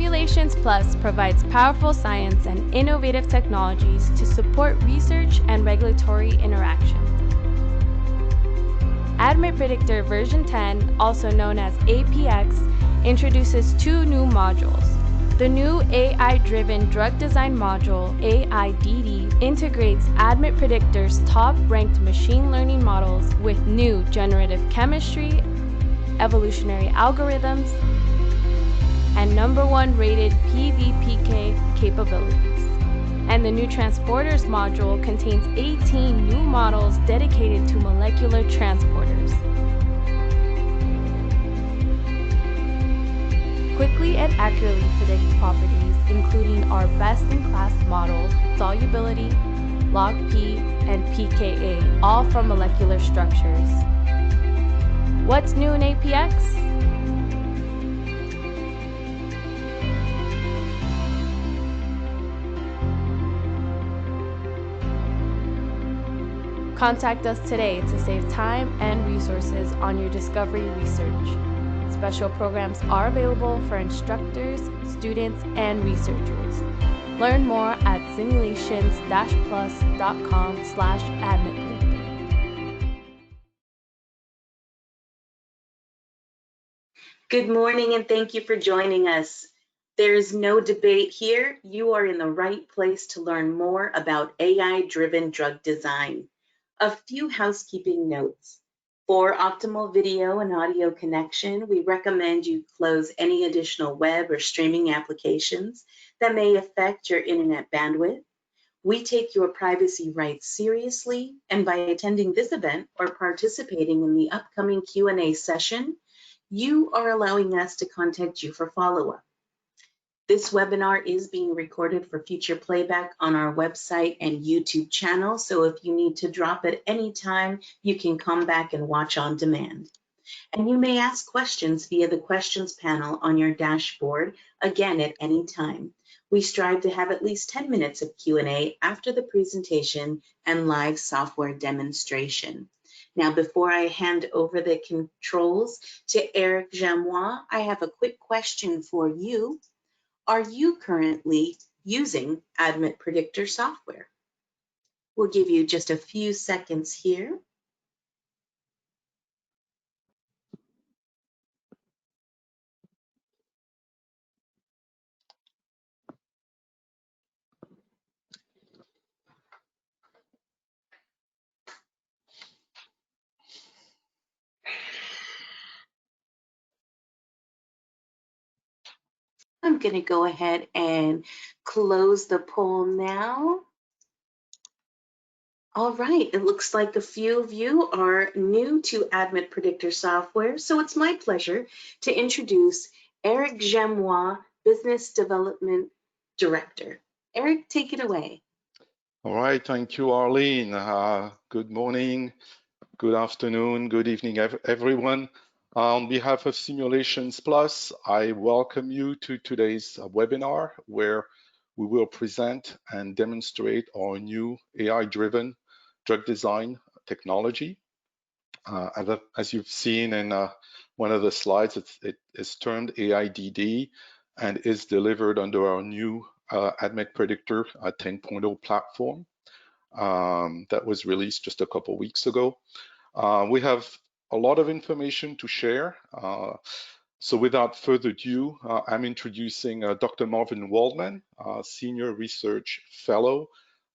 Simulations Plus provides powerful science and innovative technologies to support research and regulatory interaction. ADMET Predictor version 10, also known as APX, introduces two new modules. The new AI-driven drug design module, AIDD, integrates ADMET Predictor's top-ranked machine learning models with new generative chemistry, evolutionary algorithms, and #1 rated PVPK capabilities. And the new transporters module contains 18 new models dedicated to molecular transporters. Quickly and accurately predict properties, including our best-in-class models, solubility, log-P, and pKa, all from molecular structures. What's new in APX? Contact us today to save time and resources on your discovery research. Special programs are available for instructors, students, and researchers. Learn more at simulations-plus.com/admetpredictor. Good morning and thank you for joining us. There is no debate here. You are in the right place to learn more about AI-driven drug design. A few housekeeping notes. For optimal video and audio connection, we recommend you close any additional web or streaming applications that may affect your internet bandwidth. We take your privacy rights seriously, and by attending this event or participating in the upcoming Q&A session, you are allowing us to contact you for follow-up. This webinar is being recorded for future playback on our website and YouTube channel, so if you need to drop at any time, you can come back and watch on demand. And you may ask questions via the questions panel on your dashboard, again at any time. We strive to have at least 10 minutes of Q&A after the presentation and live software demonstration. Now, before I hand over the controls to Eric Jamois, I have a quick question for you. Are you currently using ADMET Predictor software? We'll give you just a few seconds here. I'm going to go ahead and close the poll now. All right, it looks like a few of you are new to ADMET Predictor software, so it's my pleasure to introduce Eric Jamois, Business Development Director. Eric, take it away. All right, thank you, Arlene. Good morning, good afternoon, good evening, everyone. On behalf of Simulations Plus, I welcome you to today's webinar where we will present and demonstrate our new AI-driven drug design technology. As you've seen in one of the slides, it is termed AIDD and is delivered under our new ADMET Predictor 10.0 platform that was released just a couple weeks ago. We have a lot of information to share. So without further ado, I'm introducing Dr. Marvin Waldman, Senior Research Fellow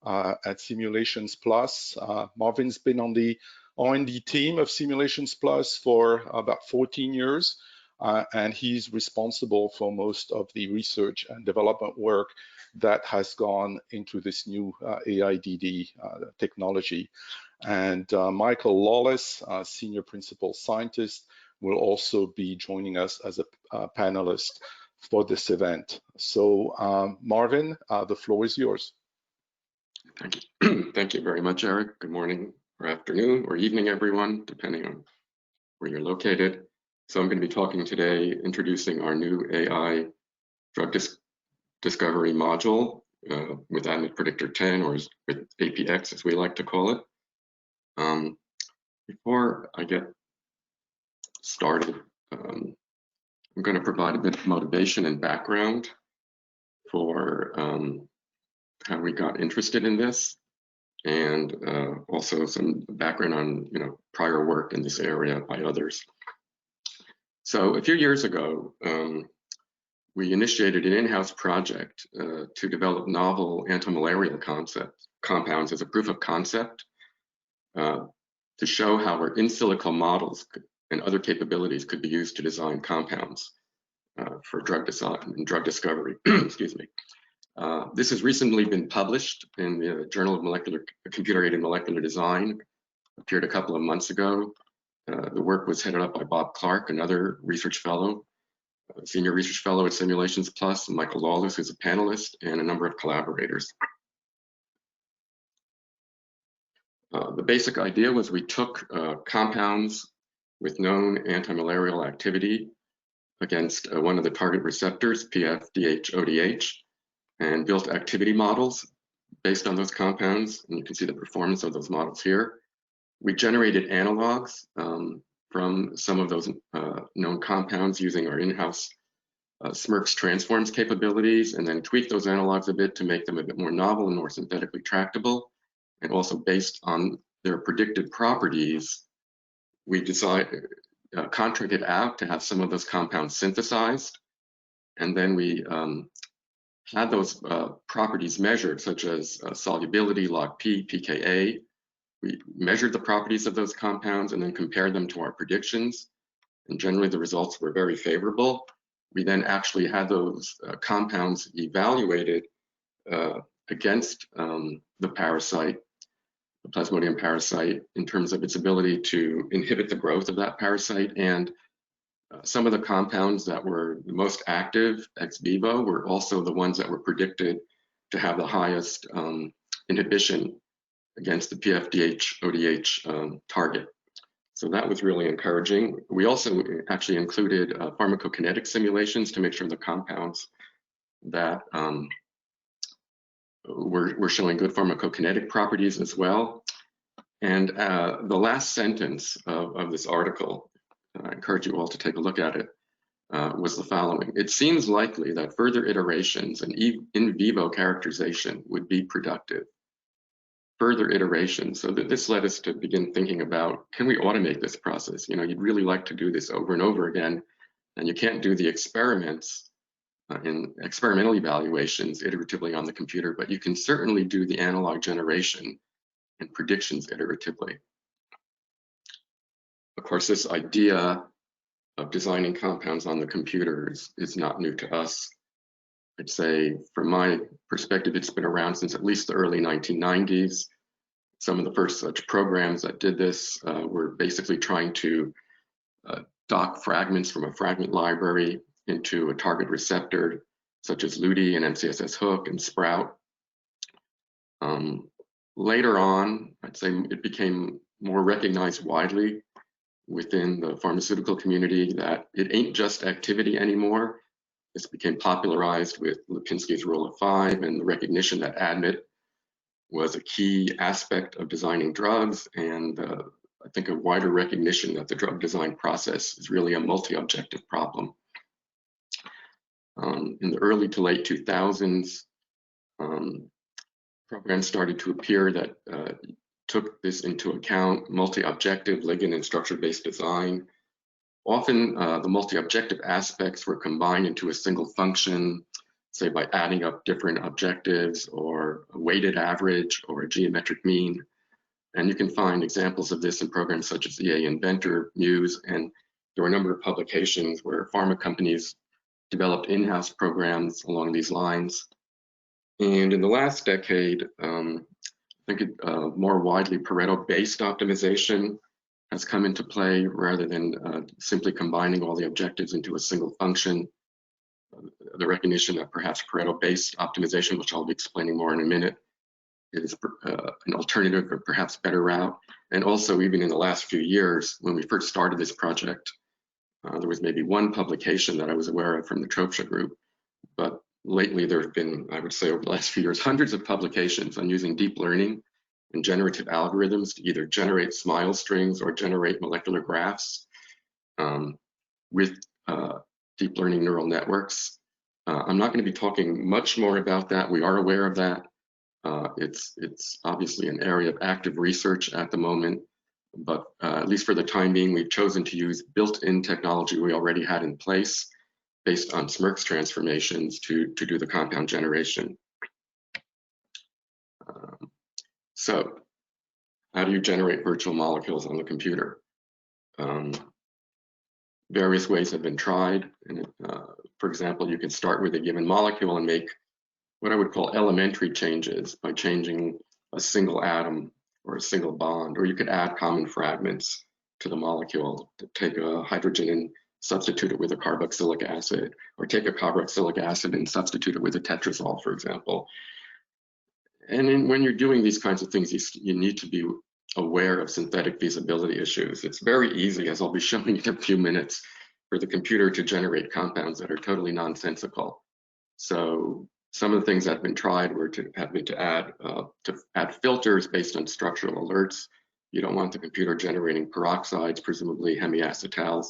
at Simulations Plus. Marvin's been on the R&D team of Simulations Plus for about 14 years, and he's responsible for most of the research and development work that has gone into this new AIDD technology. And Michael Lawless, Senior Principal Scientist, will also be joining us as a panelist for this event. So Marvin, the floor is yours. Thank you. Thank you very much, Eric. Good morning or afternoon or evening, everyone, depending on where you're located. So I'm going to be talking today, introducing our new AI drug discovery module with ADMET Predictor 10, or with APX, as we like to call it. Before I get started, I'm going to provide a bit of motivation and background for how we got interested in this, and also some background on prior work in this area by others. So a few years ago, we initiated an in-house project to develop novel antimalarial compounds as a proof of concept to show how our in silico models and other capabilities could be used to design compounds for drug discovery. Excuse me. This has recently been published in the Journal of Computer-Aided Molecular Design, appeared a couple of months ago. The work was headed up by Bob Clark, another research fellow, senior research fellow at Simulations Plus, and Michael Lawless, who's a panelist, and a number of collaborators. The basic idea was we took compounds with known antimalarial activity against one of the target receptors, PF-DH-ODH, and built activity models based on those compounds. And you can see the performance of those models here. We generated analogs from some of those known compounds using our in-house SMERX transforms capabilities, and then tweaked those analogs a bit to make them a bit more novel and more synthetically tractable. And also based on their predicted properties, we contracted out to have some of those compounds synthesized. And then we had those properties measured, such as solubility, log P, pKa. We measured the properties of those compounds and then compared them to our predictions. And generally the results were very favorable. We then actually had those compounds evaluated against the parasite, the Plasmodium parasite, in terms of its ability to inhibit the growth of that parasite. And some of the compounds that were the most active ex vivo were also the ones that were predicted to have the highest inhibition against the PF-DH-ODH target. So that was really encouraging. We also actually included pharmacokinetic simulations to make sure the compounds that were showing good pharmacokinetic properties as well. And the last sentence of this article, I encourage you all to take a look at it, was the following. It seems likely that further iterations and in vivo characterization would be productive. Further iterations. So that this led us to begin thinking about, can we automate this process? You'd really like to do this over and over again, and you can't do the experiments in experimental evaluations iteratively on the computer, but you can certainly do the analog generation and predictions iteratively. Of course, this idea of designing compounds on the computer is not new to us. I'd say, from my perspective, it's been around since at least the early 1990s. Some of the first such programs that did this were basically trying to dock fragments from a fragment library into a target receptor, such as LUTI and MCSS hook and Sprout. Later on, I'd say it became more recognized widely within the pharmaceutical community that it ain't just activity anymore. This became popularized with Lipinski's rule of 5 and the recognition that ADMET was a key aspect of designing drugs, and I think a wider recognition that the drug design process is really a multi-objective problem. In the early to late 2000s, programs started to appear that took this into account, multi-objective ligand and structure-based design. Often the multi-objective aspects were combined into a single function, say by adding up different objectives or a weighted average or a geometric mean. And you can find examples of this in programs such as EA Inventor, Muse, and there were a number of publications where pharma companies developed in-house programs along these lines. And in the last decade, I think more widely Pareto-based optimization has come into play rather than simply combining all the objectives into a single function. The recognition that perhaps Pareto-based optimization, which I'll be explaining more in a minute, is an alternative or perhaps better route. And also, even in the last few years, when we first started this project, there was maybe one publication that I was aware of from the Tropsha group, but lately there have been, I would say over the last few years, hundreds of publications on using deep learning and generative algorithms to either generate SMILE strings or generate molecular graphs with deep learning neural networks I'm not going to be talking much more about that. We are aware of that. It's obviously an area of active research at the moment, but at least for the time being, we've chosen to use built-in technology we already had in place based on SMERX transformations to do the compound generation. So how do you generate virtual molecules on the computer? Various ways have been tried. And, for example, you could start with a given molecule and make what I would call elementary changes by changing a single atom or a single bond, or you could add common fragments to the molecule, to take a hydrogen and substitute it with a carboxylic acid, or take a carboxylic acid and substitute it with a tetrazole, for example. And when you're doing these kinds of things, you need to be aware of synthetic feasibility issues. It's very easy, as I'll be showing in a few minutes, for the computer to generate compounds that are totally nonsensical. So some of the things that have been tried have been to add filters based on structural alerts. You don't want the computer generating peroxides, presumably hemiacetals,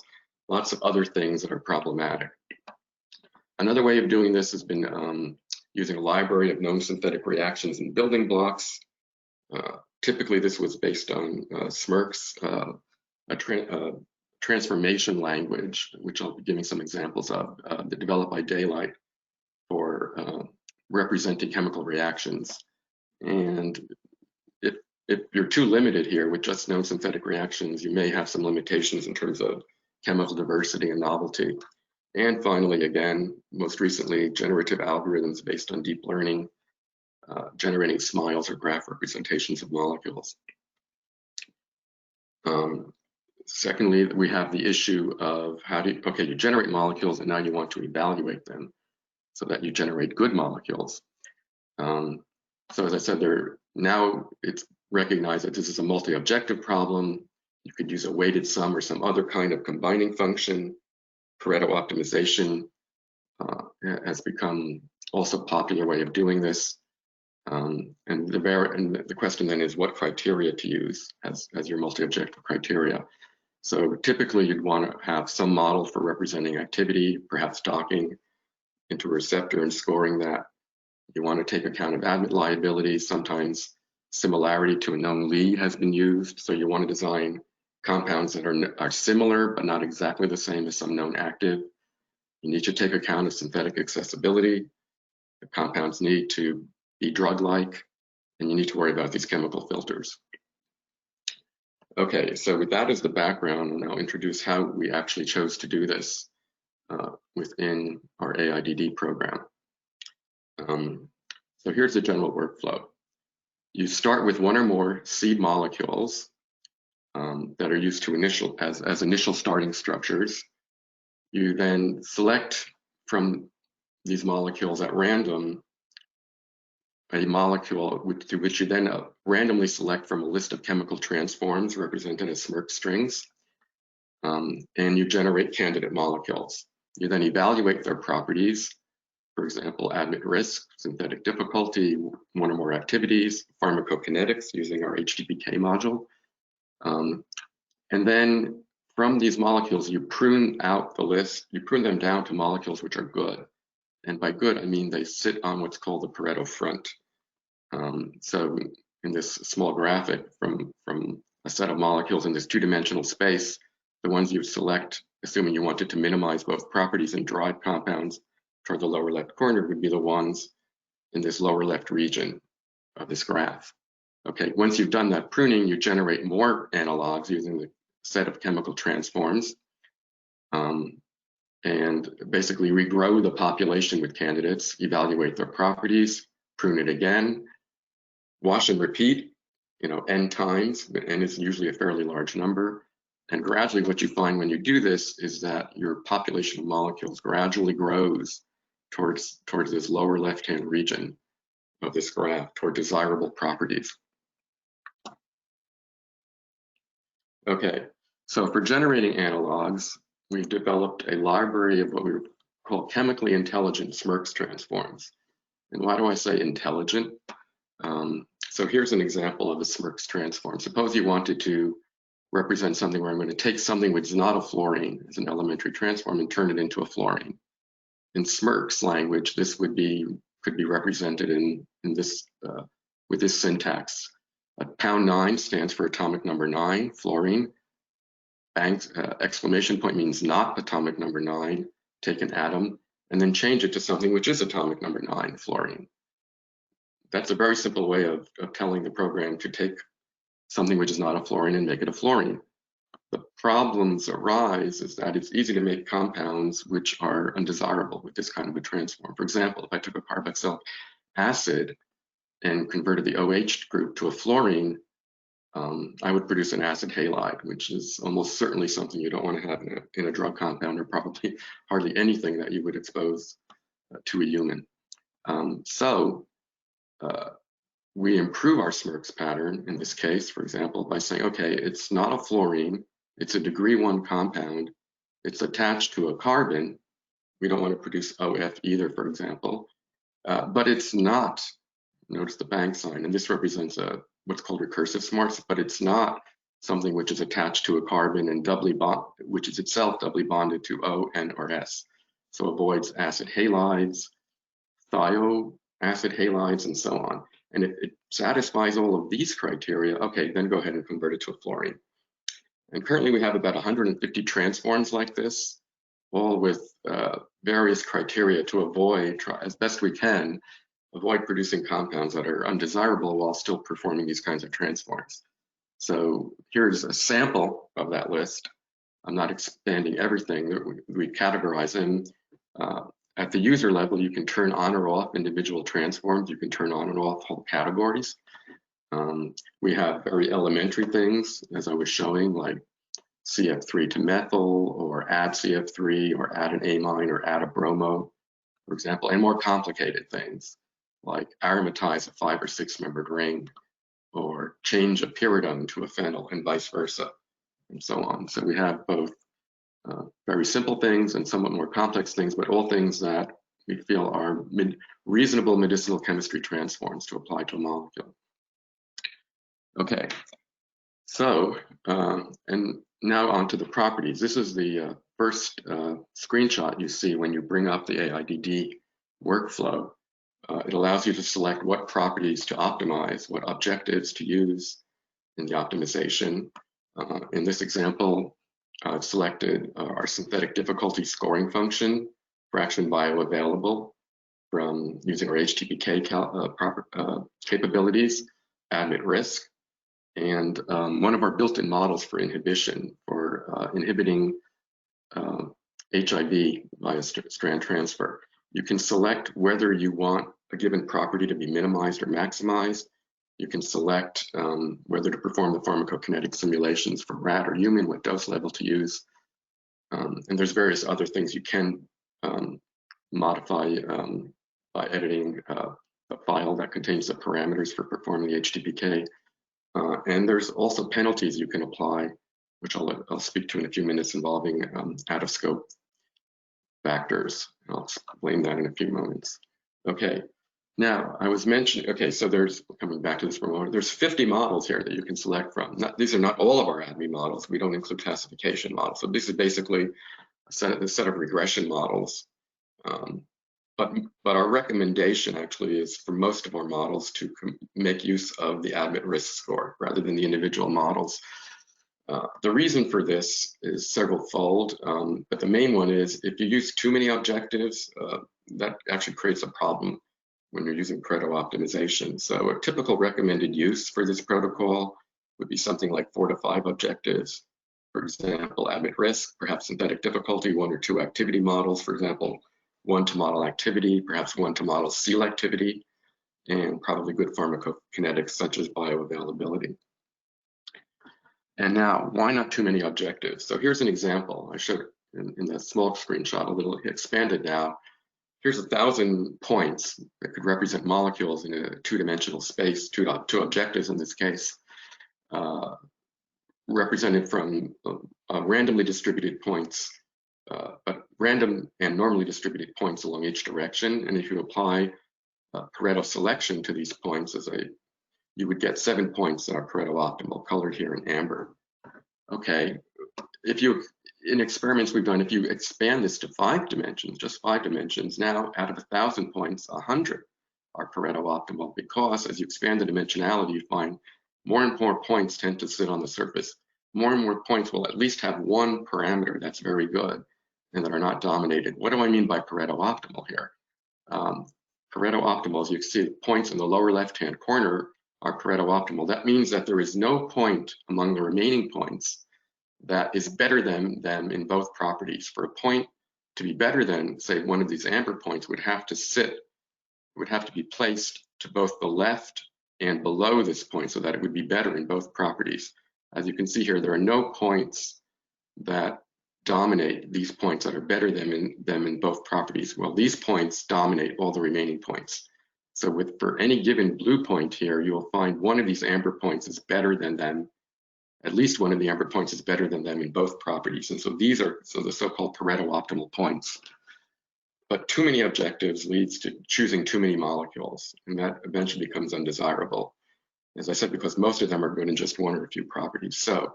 lots of other things that are problematic. Another way of doing this has been using a library of known synthetic reactions and building blocks. Typically, this was based on SMERX, a transformation language, which I'll be giving some examples of, that developed by Daylight for representing chemical reactions. And if you're too limited here with just known synthetic reactions, you may have some limitations in terms of chemical diversity and novelty. And finally, again, most recently, generative algorithms based on deep learning, generating smiles or graph representations of molecules. Secondly, we have the issue of you generate molecules and now you want to evaluate them so that you generate good molecules. So as I said, now it's recognized that this is a multi-objective problem. You could use a weighted sum or some other kind of combining function. Pareto optimization has become also a popular way of doing this. And the question then is what criteria to use as your multi-objective criteria. So typically you'd want to have some model for representing activity, perhaps docking into a receptor and scoring that. You want to take account of ADMET liability. Sometimes similarity to a known lead has been used. So you want to design compounds that are similar but not exactly the same as some known active. You need to take account of synthetic accessibility. The compounds need to be drug-like, and you need to worry about these chemical filters. Okay, so with that as the background, I'll now introduce how we actually chose to do this within our AIDD program. So here's the general workflow. You start with one or more seed molecules that are used to as initial starting structures. You then select from these molecules at random a molecule to which you then randomly select from a list of chemical transforms represented as SMERX strings, and you generate candidate molecules. You then evaluate their properties, for example, ADMET Risk, synthetic difficulty, one or more activities, pharmacokinetics using our HTPK module. And then from these molecules, you prune out the list, you prune them down to molecules which are good. And by good, I mean they sit on what's called the Pareto front. So in this small graphic from a set of molecules in this two-dimensional space, the ones you select, assuming you wanted to minimize both properties and drive compounds toward the lower left corner, would be the ones in this lower left region of this graph. Okay, once you've done that pruning, you generate more analogs using the set of chemical transforms, and basically regrow the population with candidates, evaluate their properties, prune it again, wash and repeat, n times, but n is usually a fairly large number. And gradually what you find when you do this is that your population of molecules gradually grows towards this lower left-hand region of this graph, toward desirable properties. Okay, so for generating analogs, we've developed a library of what we call chemically intelligent SMERX transforms. And why do I say intelligent? So here's an example of a SMERX transform. Suppose you wanted to represent something where I'm going to take something which is not a fluorine as an elementary transform and turn it into a fluorine. in SMERC's language, this could be represented in this with this syntax. Pound 9 stands for atomic number 9, fluorine. Exclamation point means not atomic number 9, take an atom, and then change it to something which is atomic number 9, fluorine. That's a very simple way of telling the program to take something which is not a fluorine and make it a fluorine. The problems arise is that it's easy to make compounds which are undesirable with this kind of a transform. For example, if I took a carboxylic acid and converted the OH group to a fluorine, I would produce an acid halide, which is almost certainly something you don't want to have in a drug compound, or probably hardly anything that you would expose to a human. We improve our SMERC's pattern in this case, for example, by saying, okay, it's not a fluorine, it's a degree 1 compound, it's attached to a carbon. We don't want to produce OF either, for example, but it's not, notice the bang sign, and this represents what's called recursive SMERCs, but it's not something which is attached to a carbon and which is itself doubly bonded to O, N, or S. So avoids acid halides, thioacid halides, and so on. And if it satisfies all of these criteria, okay, then go ahead and convert it to a fluorine. And currently we have about 150 transforms like this, all with various criteria to avoid, as best we can, avoid producing compounds that are undesirable while still performing these kinds of transforms. So here's a sample of that list. I'm not expanding everything. We categorize them. At the user level, you can turn on or off individual transforms. You can turn on and off whole categories. We have very elementary things, as I was showing, like CF3 to methyl, or add CF3, or add an amine, or add a bromo, for example, and more complicated things, like aromatize a 5 or 6 membered ring, or change a pyridine to a phenyl, and vice versa, and so on. So we have both very simple things and somewhat more complex things, but all things that we feel are reasonable medicinal chemistry transforms to apply to a molecule. Okay, so, and now on to the properties. This is the first screenshot you see when you bring up the AIDD workflow. It allows you to select what properties to optimize, what objectives to use in the optimization. In this example, I've selected our synthetic difficulty scoring function, fraction bioavailable, from using our HTPK capabilities, ADMET Risk, and one of our built-in models for inhibition, for inhibiting HIV via strand transfer. You can select whether you want a given property to be minimized or maximized. You can select whether to perform the pharmacokinetic simulations for rat or human, what dose level to use. And there's various other things you can modify by editing a file that contains the parameters for performing the HTPK. And there's also penalties you can apply, which I'll speak to in a few minutes, involving out of scope factors. I'll explain that in a few moments. Okay. Now, I was mentioning, okay, so there's, coming back to this for a moment, there's 50 models here that you can select from. These are not all of our ADME models. We don't include classification models. So this is basically a set of regression models. But our recommendation actually is for most of our models to make use of the ADMET Risk score rather than the individual models. The reason for this is several-fold, but the main one is if you use too many objectives, that actually creates a problem when you're using Pareto optimization. So a typical recommended use for this protocol would be something like 4 to 5 objectives. For example, ADMET Risk, perhaps synthetic difficulty, 1 or 2 activity models, for example, 1 to model activity, perhaps 1 to model selectivity, and probably good pharmacokinetics such as bioavailability. And now, why not too many objectives? So here's an example. I showed in the small screenshot, a little expanded now. Here's 1,000 points that could represent molecules in a 2-dimensional space, two objectives in this case, represented from randomly distributed points, but random and normally distributed points along each direction. And if you apply Pareto selection to these points, you would get 7 points that are Pareto optimal, colored here in amber. Okay, if you in experiments we've done, if you expand this to 5 dimensions, just 5 dimensions, now out of 1,000 points, 100 are Pareto optimal, because as you expand the dimensionality, you find more and more points tend to sit on the surface. More and more points will at least have one parameter that's very good and that are not dominated. What do I mean by Pareto optimal here? Pareto optimal, as you can see, the points in the lower left-hand corner are Pareto optimal. That means that there is no point among the remaining points that is better than them in both properties. For a point to be better than, say, one of these amber points would have to be placed to both the left and below this point so that it would be better in both properties. As you can see here, there are no points that dominate these points that are better than them in both properties. Well, these points dominate all the remaining points. So for any given blue point here, you will find one of these amber points is better than them. At least one of the amber points is better than them in both properties. And so these are the so-called Pareto optimal points. But too many objectives leads to choosing too many molecules, and that eventually becomes undesirable. As I said, because most of them are good in just one or a few properties. So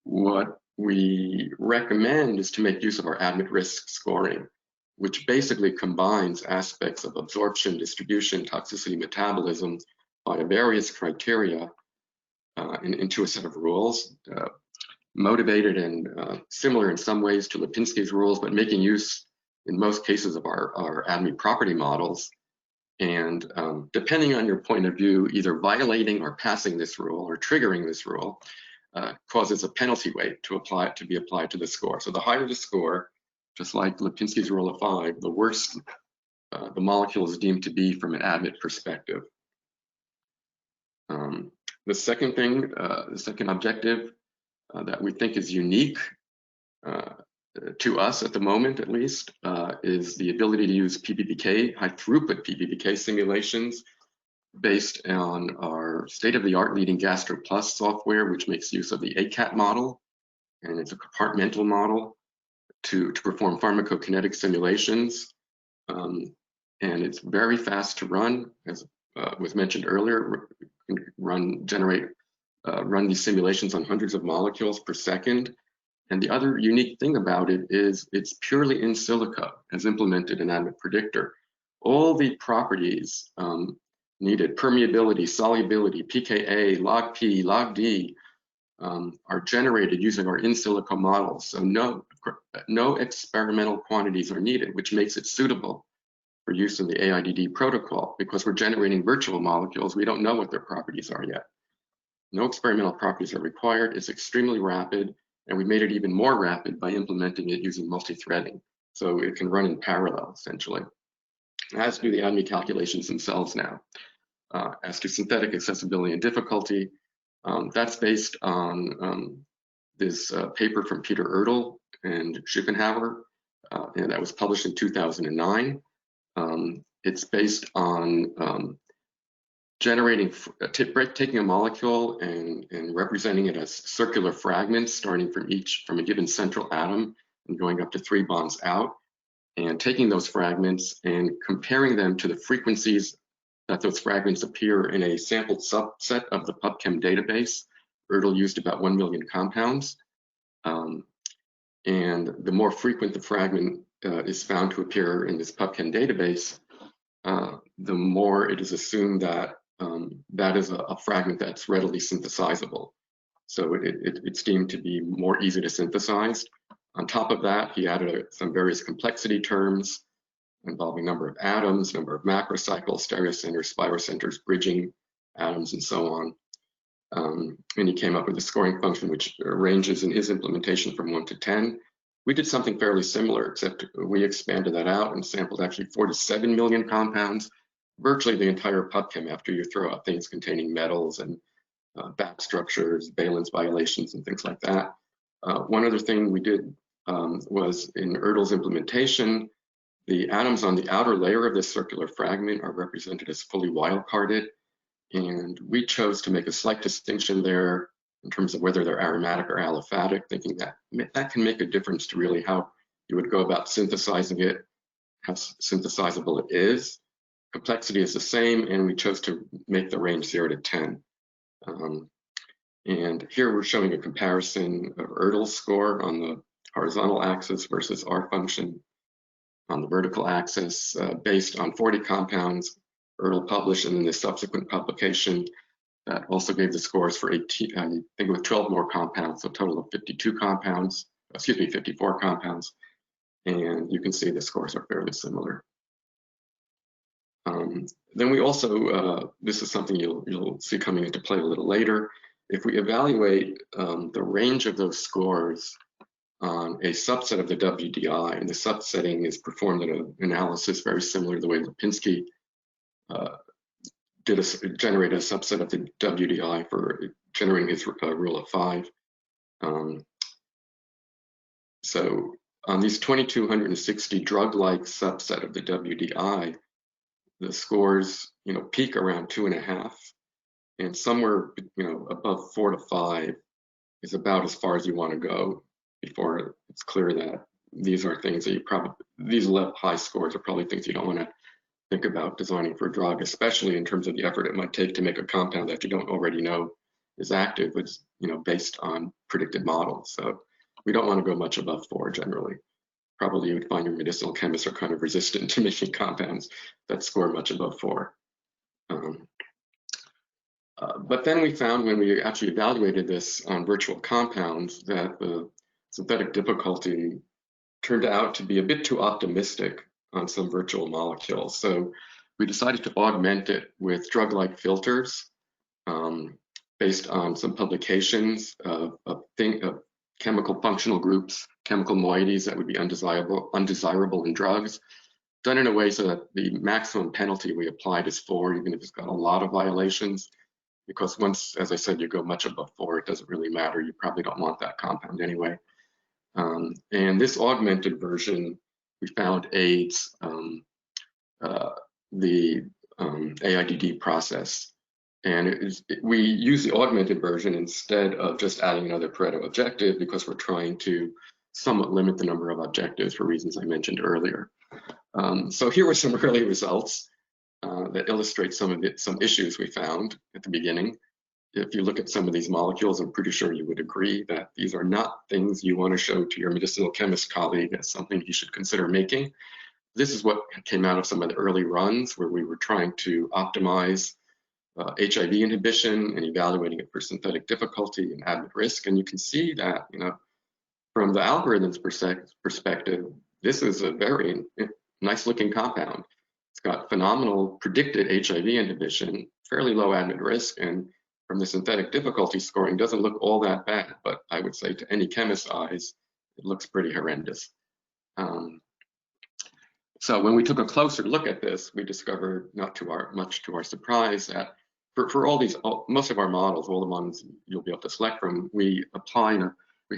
what we recommend is to make use of our ADMET Risk scoring, which basically combines aspects of absorption, distribution, toxicity, metabolism by various criteria into a set of rules, motivated and similar in some ways to Lipinski's rules, but making use in most cases of our ADMET property models. And depending on your point of view, either violating or passing this rule or triggering this rule causes a penalty weight to be applied to the score. So the higher the score, just like Lipinski's rule of 5, the worse the molecule is deemed to be from an ADMET perspective. The second thing, the second objective that we think is unique to us at the moment, at least, is the ability to use PBPK, high throughput PBPK simulations based on our state-of-the-art leading GastroPlus software, which makes use of the ACAT model, and it's a compartmental model to perform pharmacokinetic simulations. And it's very fast to run, as was mentioned earlier. Run these simulations on hundreds of molecules per second. And the other unique thing about it is it's purely in silico as implemented in ADMET Predictor. All the properties needed, permeability, solubility, pKa, log P, log D, are generated using our in silico models. So no experimental quantities are needed, which makes it suitable for use in the AIDD protocol, because we're generating virtual molecules. We don't know what their properties are yet. No experimental properties are required. It's extremely rapid, and we made it even more rapid by implementing it using multi-threading. So it can run in parallel, essentially, as do the ADME calculations themselves now. As to synthetic accessibility and difficulty, that's based on this paper from Peter Ertl and Schippenhauer, and that was published in 2009. It's based on taking a molecule and representing it as circular fragments, starting from a given central atom and going up to 3 bonds out, and taking those fragments and comparing them to the frequencies that those fragments appear in a sampled subset of the PubChem database. Ertl used about 1 million compounds. And the more frequent the fragment is found to appear in this PubChem database, the more it is assumed that that is a fragment that's readily synthesizable. So it's deemed to be more easy to synthesize. On top of that, he added some various complexity terms involving number of atoms, number of macrocycles, stereocenters, spirocenters, bridging atoms, and so on. And he came up with a scoring function which ranges in his implementation from 1 to 10. We did something fairly similar, except we expanded that out and sampled actually 4 to 7 million compounds, virtually the entire PubChem after you throw out things containing metals and back structures, valence violations, and things like that. One other thing we did was in Ertl's implementation, the atoms on the outer layer of this circular fragment are represented as fully wildcarded, and we chose to make a slight distinction there in terms of whether they're aromatic or aliphatic, thinking that that can make a difference to really how you would go about synthesizing it, how synthesizable it is. Complexity is the same, and we chose to make the range 0 to 10. And here we're showing a comparison of Ertl's score on the horizontal axis versus R function on the vertical axis, based on 40 compounds early published, and then the subsequent publication that also gave the scores for 18, I think it was 12 more compounds, so a total of 52 compounds, excuse me, 54 compounds. And you can see the scores are fairly similar. Then we also, this is something you'll see coming into play a little later. If we evaluate the range of those scores on a subset of the WDI, and the subsetting is performed in an analysis very similar to the way Lipinski generated a subset of the WDI for generating his rule of 5. So on these 2,260 drug-like subset of the WDI, the scores, peak around 2.5, and somewhere, above 4 to 5 is about as far as you want to go before it's clear that these are things that these high scores are probably things you don't want to think about designing for a drug, especially in terms of the effort it might take to make a compound that you don't already know is active, which based on predicted models. So we don't want to go much above 4 generally. Probably you would find your medicinal chemists are kind of resistant to making compounds that score much above 4. But then we found, when we actually evaluated this on virtual compounds, that the synthetic difficulty turned out to be a bit too optimistic on some virtual molecules. So we decided to augment it with drug-like filters based on some publications of chemical functional groups, chemical moieties that would be undesirable in drugs, done in a way so that the maximum penalty we applied is 4, even if it's got a lot of violations. Because once, as I said, you go much above 4, it doesn't really matter. You probably don't want that compound anyway. And this augmented version, we found aids the AIDD process. And we use the augmented version instead of just adding another Pareto objective, because we're trying to somewhat limit the number of objectives for reasons I mentioned earlier. So here were some early results that illustrate some issues we found at the beginning. If you look at some of these molecules, I'm pretty sure you would agree that these are not things you want to show to your medicinal chemist colleague as something you should consider making. This is what came out of some of the early runs where we were trying to optimize HIV inhibition and evaluating it for synthetic difficulty and ADMET risk. And you can see that, from the algorithm's perspective, this is a very nice looking compound. It's got phenomenal predicted HIV inhibition, fairly low ADMET risk, and from the synthetic difficulty scoring, doesn't look all that bad, but I would say to any chemist's eyes, it looks pretty horrendous. So when we took a closer look at this, we discovered, much to our surprise, that for most of our models, all the ones you'll be able to select from, we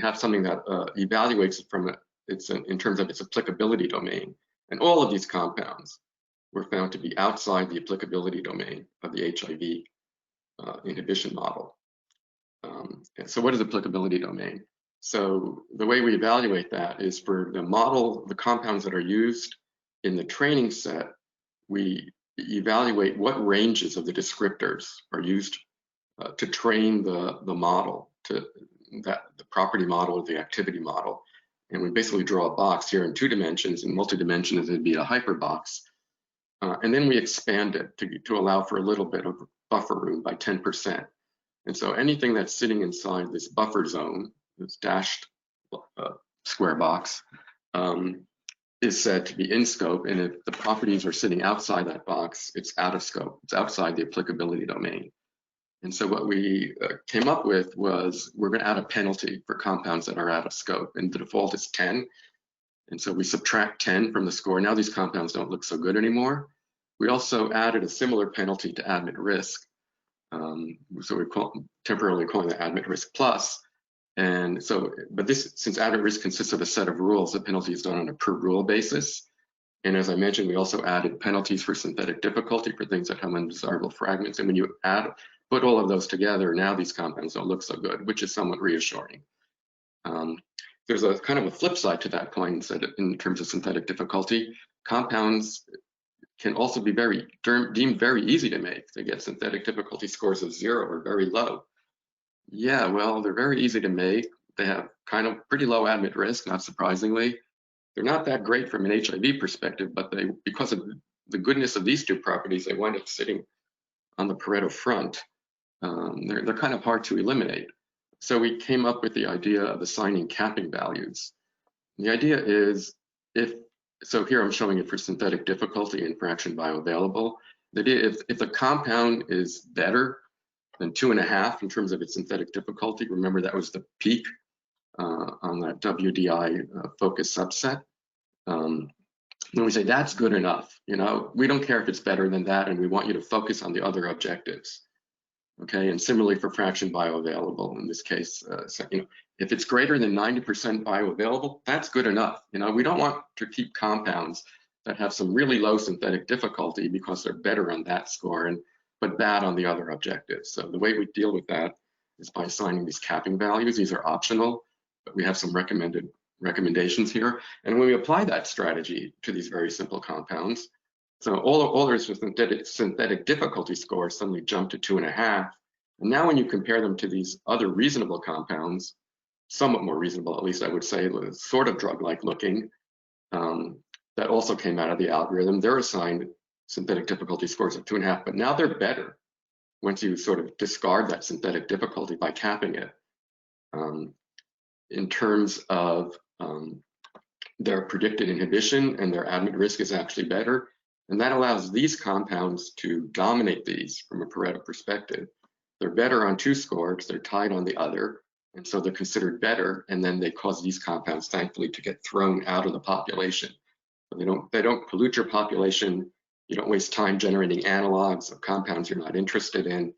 have something that evaluates it from in terms of its applicability domain. And all of these compounds were found to be outside the applicability domain of the HIV inhibition model. So what is applicability domain? So the way we evaluate that is for the compounds that are used in the training set, we evaluate what ranges of the descriptors are used to train the model, the property model or the activity model. And we basically draw a box here in 2 dimensions. In multi-dimensions, it'd be a hyperbox. And then we expand it to allow for a little bit of buffer room by 10%. And so anything that's sitting inside this buffer zone, this dashed square box, is said to be in scope. And if the properties are sitting outside that box, it's out of scope. It's outside the applicability domain. And so what we came up with was, we're going to add a penalty for compounds that are out of scope. And the default is 10. And so we subtract 10 from the score. Now these compounds don't look so good anymore. We also added a similar penalty to ADMET risk. So we're temporarily calling it ADMET risk plus. And so, but since ADMET risk consists of a set of rules, the penalty is done on a per rule basis. And as I mentioned, we also added penalties for synthetic difficulty for things that have undesirable fragments. And when you put all of those together, now these compounds don't look so good, which is somewhat reassuring. There's a kind of a flip side to that coin, in terms of synthetic difficulty. Compounds can also be deemed very easy to make. They get synthetic difficulty scores of 0 or very low. Yeah, well, they're very easy to make, they have kind of pretty low ADMET risk, not surprisingly. They're not that great from an HIV perspective, but because of the goodness of these two properties, they wind up sitting on the Pareto front. They're kind of hard to eliminate. So we came up with the idea of assigning capping values. The idea is, so here I'm showing it for synthetic difficulty and fraction bioavailable. The idea, if the compound is better than 2.5 in terms of its synthetic difficulty, remember that was the peak on that WDI focus subset. When we say that's good enough, we don't care if it's better than that, and we want you to focus on the other objectives. Okay, and similarly for fraction bioavailable in this case, if it's greater than 90% bioavailable, that's good enough. We don't want to keep compounds that have some really low synthetic difficulty because they're better on that score but bad on the other objectives. So the way we deal with that is by assigning these capping values. These are optional, but we have some recommendations here. And when we apply that strategy to these very simple compounds, so all there is with synthetic difficulty scores suddenly jump to 2.5. And now when you compare them to these other reasonable compounds, somewhat more reasonable, at least I would say, sort of drug-like looking, that also came out of the algorithm, they're assigned synthetic difficulty scores of 2.5, but now they're better once you sort of discard that synthetic difficulty by capping it. In terms of their predicted inhibition, and their ADMET risk is actually better. And that allows these compounds to dominate these from a Pareto perspective. They're better on 2 scores, they're tied on the other, and so they're considered better, and then they cause these compounds, thankfully, to get thrown out of the population. So they don't pollute your population, you don't waste time generating analogs of compounds you're not interested in,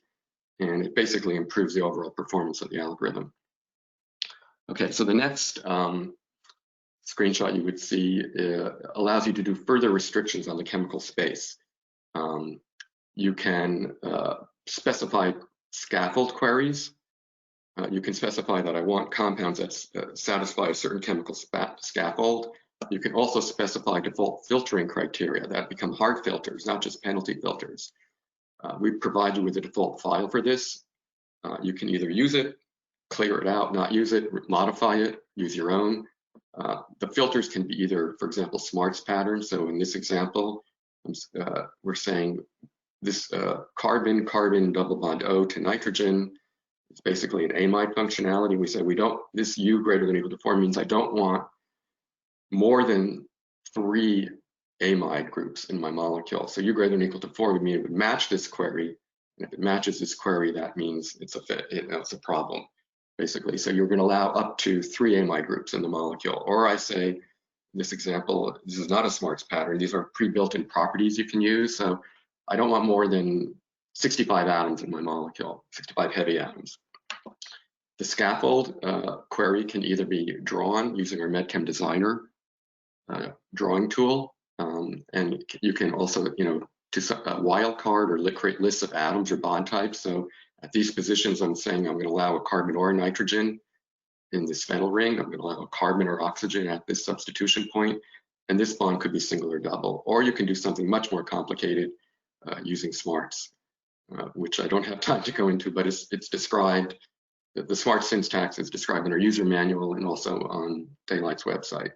and it basically improves the overall performance of the algorithm. Okay, so the next screenshot you would see allows you to do further restrictions on the chemical space. You can specify scaffold queries. You can specify that I want compounds that satisfy a certain chemical scaffold. You can also specify default filtering criteria that become hard filters, not just penalty filters. We provide you with a default file for this. You can either use it, clear it out, not use it, modify it, use your own. The filters can be either, for example, smarts patterns. So in this example, we're saying this carbon double bond O to nitrogen. It's basically an amide functionality. We say this U greater than or equal to 4 means I don't want more than 3 amide groups in my molecule. So U greater than or equal to 4 would mean it would match this query. And if it matches this query, that means it's a problem, basically. So you're going to allow up to 3 amide groups in the molecule. Or I say, in this example, this is not a smarts pattern. These are pre-built-in properties you can use. So I don't want more than 65 atoms in my molecule, 65 heavy atoms. The scaffold query can either be drawn using our MedChem Designer drawing tool, and you can also, to wildcard or create lists of atoms or bond types. So at these positions, I'm saying I'm going to allow a carbon or a nitrogen in this phenyl ring. I'm going to allow a carbon or oxygen at this substitution point, and this bond could be single or double. Or you can do something much more complicated using smarts, which I don't have time to go into, but it's described. The smart syntax is described in our user manual and also on Daylight's website.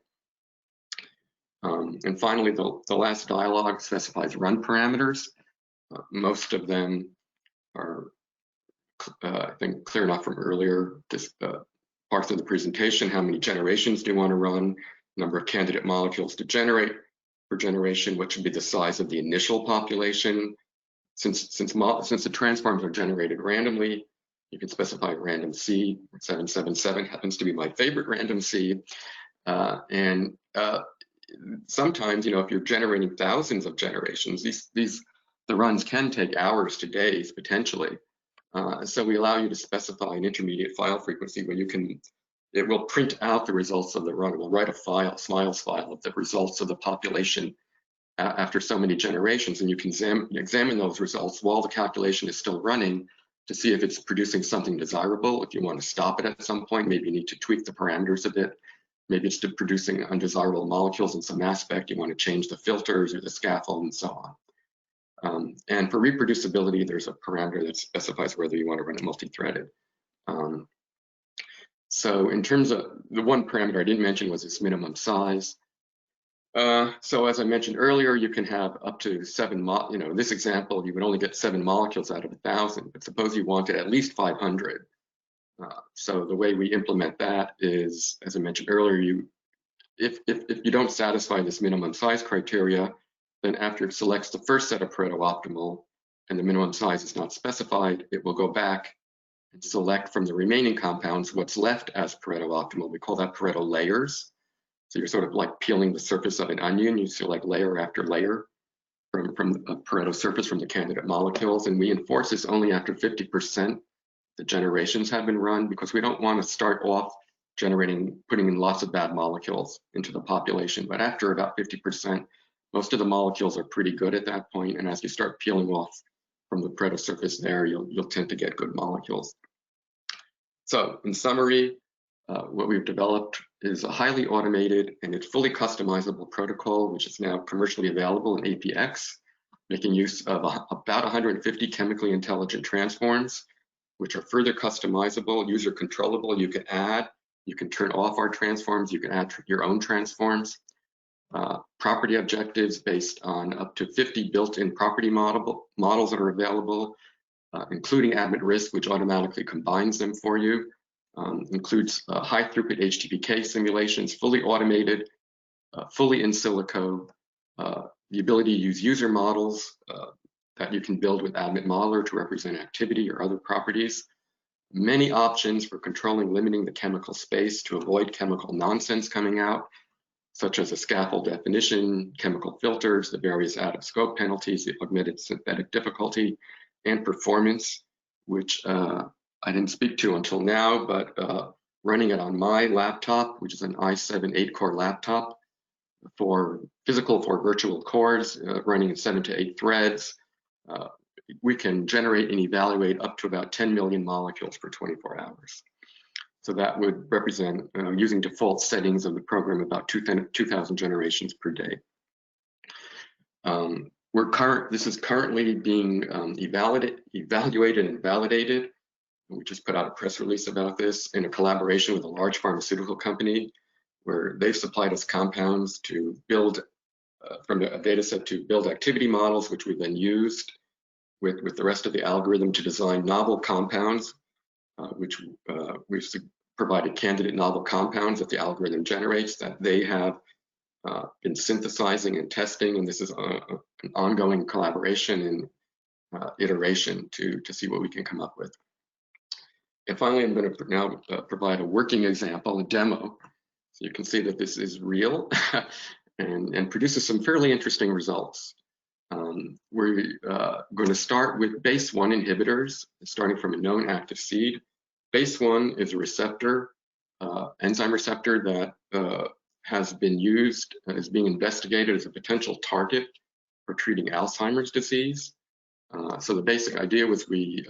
And finally, the last dialog specifies run parameters. Most of them are, I think, clear enough from earlier parts of the presentation. How many generations do you want to run? Number of candidate molecules to generate per generation. What should be the size of the initial population? Since the transforms are generated randomly, you can specify random seed. 777 happens to be my favorite random seed. Sometimes, if you're generating thousands of generations, the runs can take hours to days potentially. So we allow you to specify an intermediate file frequency where it will print out the results of the run. It will write a file, Smiles file of the results of the population after so many generations, and you can examine those results while the calculation is still running to see if it's producing something desirable. If you want to stop it at some point, maybe you need to tweak the parameters a bit. Maybe it's producing undesirable molecules in some aspect. You want to change the filters or the scaffold and so on. And for reproducibility, there's a parameter that specifies whether you want to run it multi-threaded. So in terms of the one parameter I didn't mention was this minimum size. So as I mentioned earlier, you can have up to 7, in this example, you would only get 7 molecules out of 1,000, but suppose you wanted at least 500. So the way we implement that is, as I mentioned earlier, if you don't satisfy this minimum size criteria, then after it selects the first set of Pareto optimal and the minimum size is not specified, it will go back and select from the remaining compounds what's left as Pareto optimal. We call that Pareto layers. So you're sort of like peeling the surface of an onion. You select layer after layer from a Pareto surface from the candidate molecules, and we enforce this only after 50% the generations have been run, because we don't want to start off putting in lots of bad molecules into the population. But after about 50%, most of the molecules are pretty good at that point, and as you start peeling off from the Pareto surface there, you'll tend to get good molecules. So in summary, what we've developed is a highly automated and it's fully customizable protocol, which is now commercially available in APX, making use of about 150 chemically intelligent transforms, which are further customizable, user controllable. You can turn off our transforms, you can add your own transforms. Property objectives based on up to 50 built-in property models that are available, including ADMET Risk, which automatically combines them for you. Includes high throughput HTPK simulations, fully automated, fully in silico, the ability to use user models that you can build with ADMET Modeler to represent activity or other properties. Many options for controlling, limiting the chemical space to avoid chemical nonsense coming out, such as a scaffold definition, chemical filters, the various out-of-scope penalties, the augmented synthetic difficulty, and performance, which I didn't speak to until now, but running it on my laptop, which is an i7 8-core laptop for virtual cores, running in 7 to 8 threads, we can generate and evaluate up to about 10 million molecules for 24 hours. So that would represent, using default settings of the program, about 2,000 generations per day. This is currently being evaluated and validated. We just put out a press release about this in a collaboration with a large pharmaceutical company, where they've supplied us compounds to build from a data set to build activity models, which we then used with the rest of the algorithm to design novel compounds, which we've provided candidate novel compounds that the algorithm generates that they have been synthesizing and testing. And this is an ongoing collaboration and iteration to see what we can come up with. And finally, I'm going to now provide a working example, a demo, so you can see that this is real and produces some fairly interesting results. We're going to start with base 1 inhibitors, starting from a known active seed. Base 1 is a receptor, enzyme receptor that has been used, is being investigated as a potential target for treating Alzheimer's disease. So the basic idea was we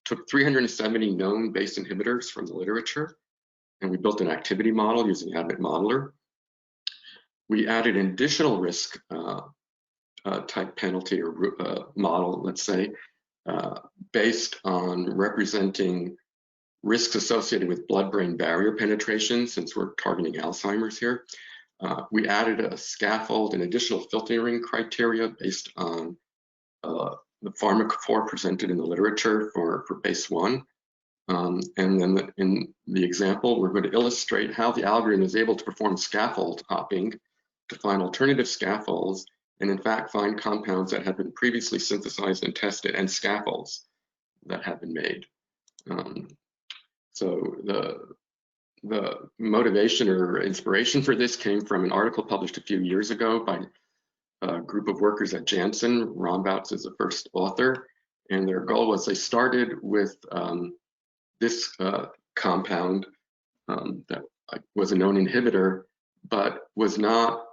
took 370 known base inhibitors from the literature, and we built an activity model using ADMET Modeler. We added an additional risk type penalty or model, let's say, based on representing risks associated with blood-brain barrier penetration, since we're targeting Alzheimer's here. We added a scaffold and additional filtering criteria based on the Pharmacophore presented in the literature for base 1. And then in the example, we're going to illustrate how the algorithm is able to perform scaffold hopping to find alternative scaffolds, and in fact find compounds that have been previously synthesized and tested and scaffolds that have been made. So the motivation or inspiration for this came from an article published a few years ago by a group of workers at Janssen. Rombautz is the first author, and their goal was they started with this compound that was a known inhibitor, but was not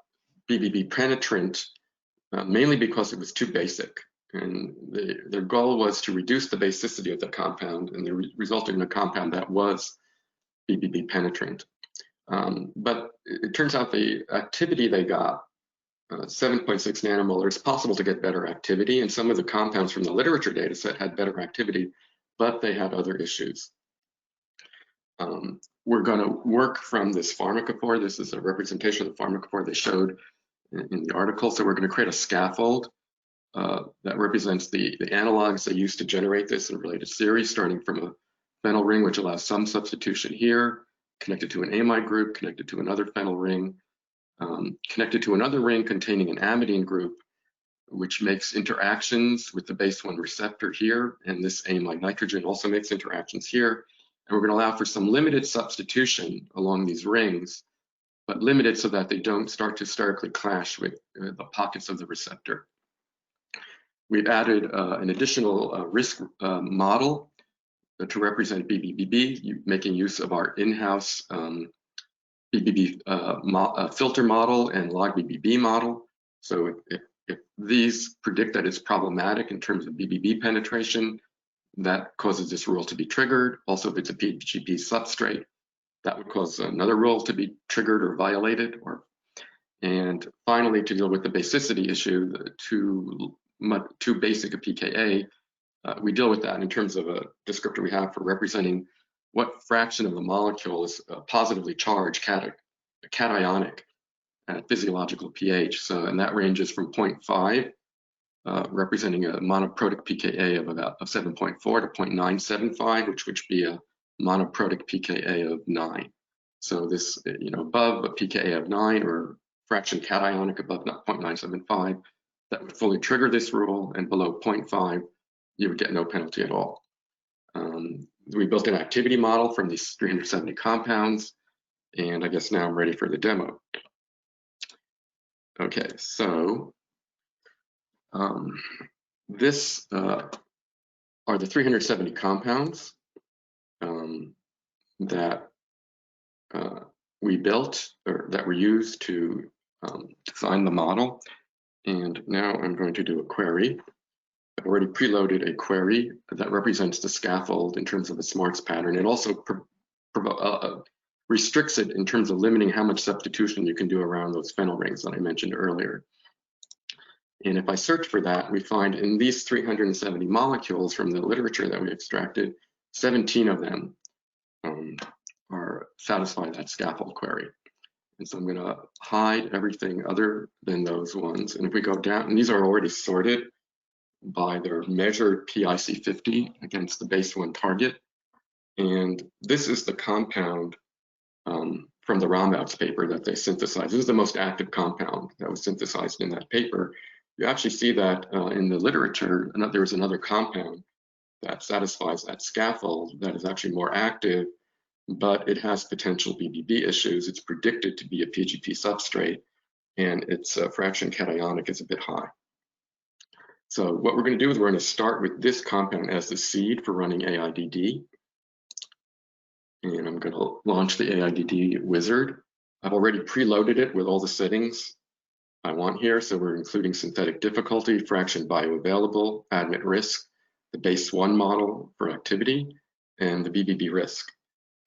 BBB penetrant, mainly because it was too basic. And their goal was to reduce the basicity of the compound, and they resulted in a compound that was BBB penetrant. But it turns out the activity they got, 7.6 nanomolar, it's possible to get better activity, and some of the compounds from the literature data set had better activity, but they had other issues. We're going to work from this Pharmacophore. This is a representation of the Pharmacophore they showed in the article. So we're going to create a scaffold that represents the analogs they used to generate this in a related series, starting from a phenyl ring, which allows some substitution here, connected to an amide group, connected to another phenyl ring, connected to another ring containing an amidine group, which makes interactions with the base 1 receptor here, and this amide nitrogen also makes interactions here. And we're going to allow for some limited substitution along these rings, but limited so that they don't start to sterically clash with the pockets of the receptor. We've added an additional risk model to represent BBB, making use of our in-house BBB filter model and log BBB model. So if these predict that it's problematic in terms of BBB penetration, that causes this rule to be triggered. Also, if it's a PGP substrate, that would cause another rule to be triggered or violated. And finally, to deal with the basicity issue, too basic a pKa, we deal with that in terms of a descriptor we have for representing what fraction of the molecule is positively charged cationic at physiological pH. So, and that ranges from 0.5, representing a monoprotic pKa of 7.4 to 0.975, which would be a monoprotic pKa of 9. So this, above a pKa of 9 or fraction cationic above 0.975, that would fully trigger this rule, and below 0.5, you would get no penalty at all. We built an activity model from these 370 compounds, and I guess now I'm ready for the demo. Okay, so this are the 370 compounds that we built, or that were used to design the model. And now I'm going to do a query. I've already preloaded a query that represents the scaffold in terms of a smarts pattern. It also restricts it in terms of limiting how much substitution you can do around those phenyl rings that I mentioned earlier. And if I search for that, we find in these 370 molecules from the literature that we extracted, 17 of them satisfy that scaffold query. And so I'm going to hide everything other than those ones. And if we go down, and these are already sorted by their measured PIC50 against the base 1 target. And this is the compound from the Rombauts paper that they synthesized. This is the most active compound that was synthesized in that paper. You actually see that in the literature, there was another compound that satisfies that scaffold that is actually more active, but it has potential BBB issues. It's predicted to be a PGP substrate, and its fraction cationic is a bit high. So what we're going to do is we're going to start with this compound as the seed for running AIDD. And I'm going to launch the AIDD wizard. I've already preloaded it with all the settings I want here. So we're including synthetic difficulty, fraction bioavailable, ADMET risk, the base 1 model for activity, and the BBB risk.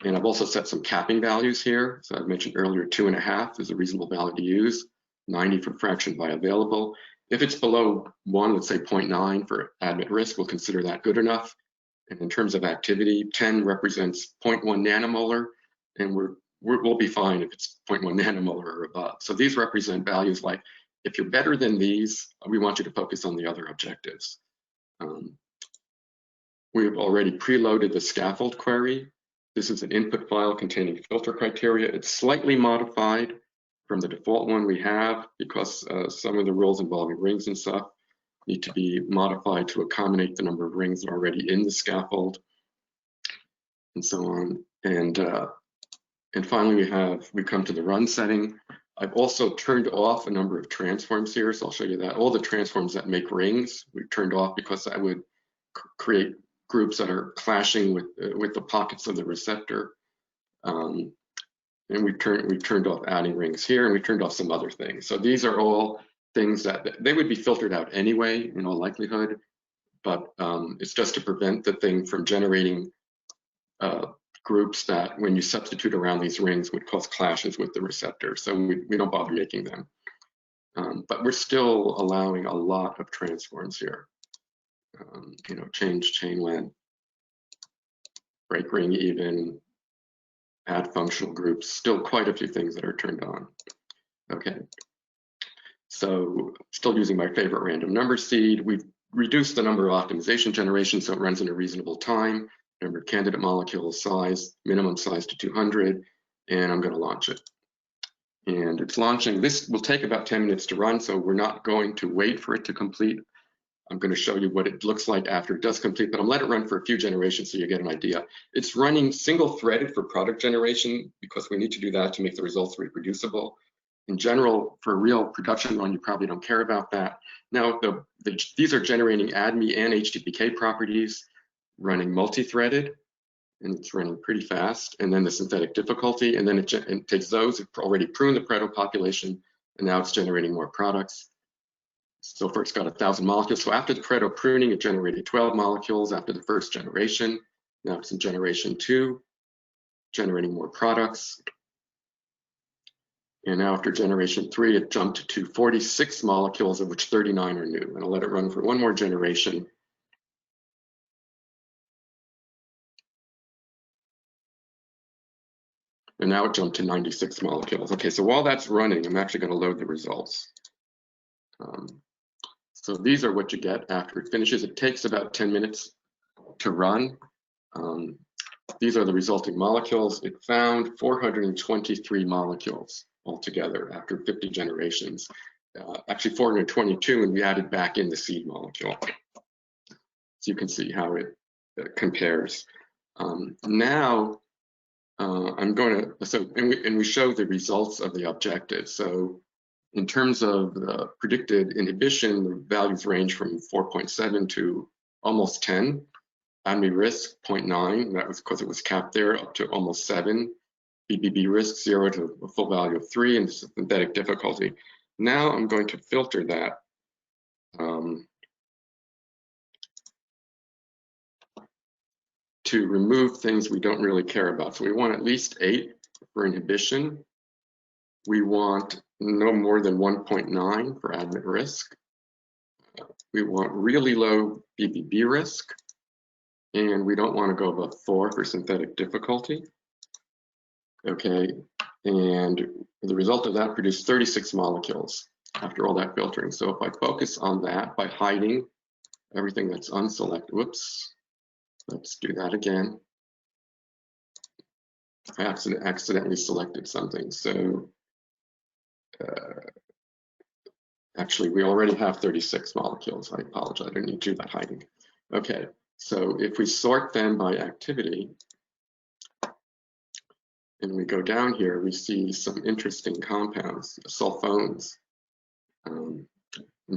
And I've also set some capping values here. So I mentioned earlier, 2.5 is a reasonable value to use, 90 for fraction bioavailable. If it's below 1, let's say 0.9 for ADMET risk, we'll consider that good enough. And in terms of activity, 10 represents 0.1 nanomolar, and we'll be fine if it's 0.1 nanomolar or above. So these represent values like, if you're better than these, we want you to focus on the other objectives. We've already preloaded the scaffold query. This is an input file containing filter criteria. It's slightly modified from the default one we have because some of the rules involving rings and stuff need to be modified to accommodate the number of rings that are already in the scaffold, and so on. And finally, we come to the run setting. I've also turned off a number of transforms here, so I'll show you that. All the transforms that make rings, we've turned off because that would create groups that are clashing with the pockets of the receptor. And we've turned off adding rings here, and we've turned off some other things. So these are all things that they would be filtered out anyway, in all likelihood, but it's just to prevent the thing from generating groups that, when you substitute around these rings, would cause clashes with the receptor. So we don't bother making them. But we're still allowing a lot of transforms here. Change chain length, break ring even, add functional groups, still quite a few things that are turned on. Okay, so still using my favorite random number seed, we've reduced the number of optimization generations so it runs in a reasonable time, number of candidate molecules, size, minimum size to 200, and I'm going to launch it. And it's launching. This will take about 10 minutes to run, so we're not going to wait for it to complete. I'm going to show you what it looks like after it does complete, but I'm going to let it run for a few generations so you get an idea. It's running single-threaded for product generation because we need to do that to make the results reproducible. In general, for a real production run, you probably don't care about that. Now, these are generating ADME and HTPK properties, running multi-threaded, and it's running pretty fast. And then the synthetic difficulty, and then it takes those, it already pruned the Pareto population, and now it's generating more products. So far, it's got 1,000 molecules. So after the Pareto pruning, it generated 12 molecules after the first generation. Now it's in generation 2, generating more products. And now after generation 3, it jumped to 46 molecules, of which 39 are new. And I'll let it run for one more generation. And now it jumped to 96 molecules. Okay, so while that's running, I'm actually going to load the results. So these are what you get after it finishes. It takes about 10 minutes to run. These are the resulting molecules. It found 423 molecules altogether after 50 generations. Actually 422, and we added back in the seed molecule. So you can see how it compares. Now, I'm going to, and we show the results of the objective. So in terms of the predicted inhibition, the values range from 4.7 to almost 10. ADMET Risk 0.9, that was because it was capped there, up to almost 7. BBB Risk 0 to a full value of 3, and synthetic difficulty. Now I'm going to filter that to remove things we don't really care about. So we want at least 8 for inhibition. We want no more than 1.9 for ADMET Risk. We want really low BBB risk, and we don't want to go above 4 for synthetic difficulty. Okay, and the result of that produced 36 molecules after all that filtering. So if I focus on that by hiding everything that's unselected, whoops, let's do that again. I accidentally selected something. So actually, we already have 36 molecules. I apologize, I didn't need to do that hiding. Okay, so if we sort them by activity, and we go down here, we see some interesting compounds, sulfones. In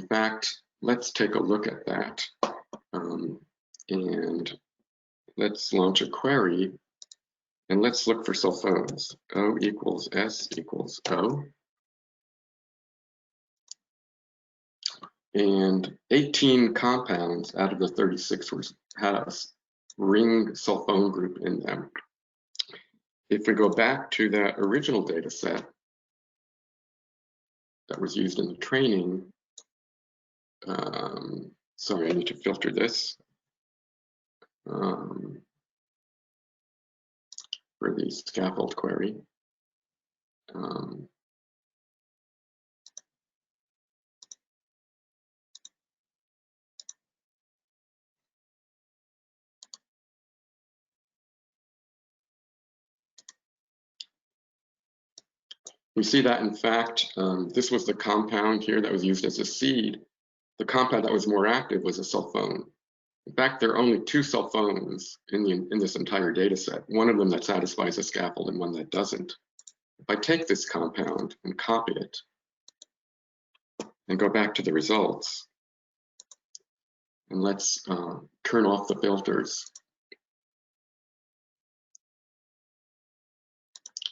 fact, let's take a look at that. And let's launch a query, and let's look for sulfones. O equals S equals O. And 18 compounds out of the 36 had a ring sulfone group in them. If we go back to that original data set that was used in the training, sorry, I need to filter this for the scaffold query. We see that, in fact, this was the compound here that was used as a seed. The compound that was more active was a sulfone. In fact, there are only 2 sulfones in this entire data set, one of them that satisfies a scaffold and one that doesn't. If I take this compound and copy it and go back to the results, and let's turn off the filters.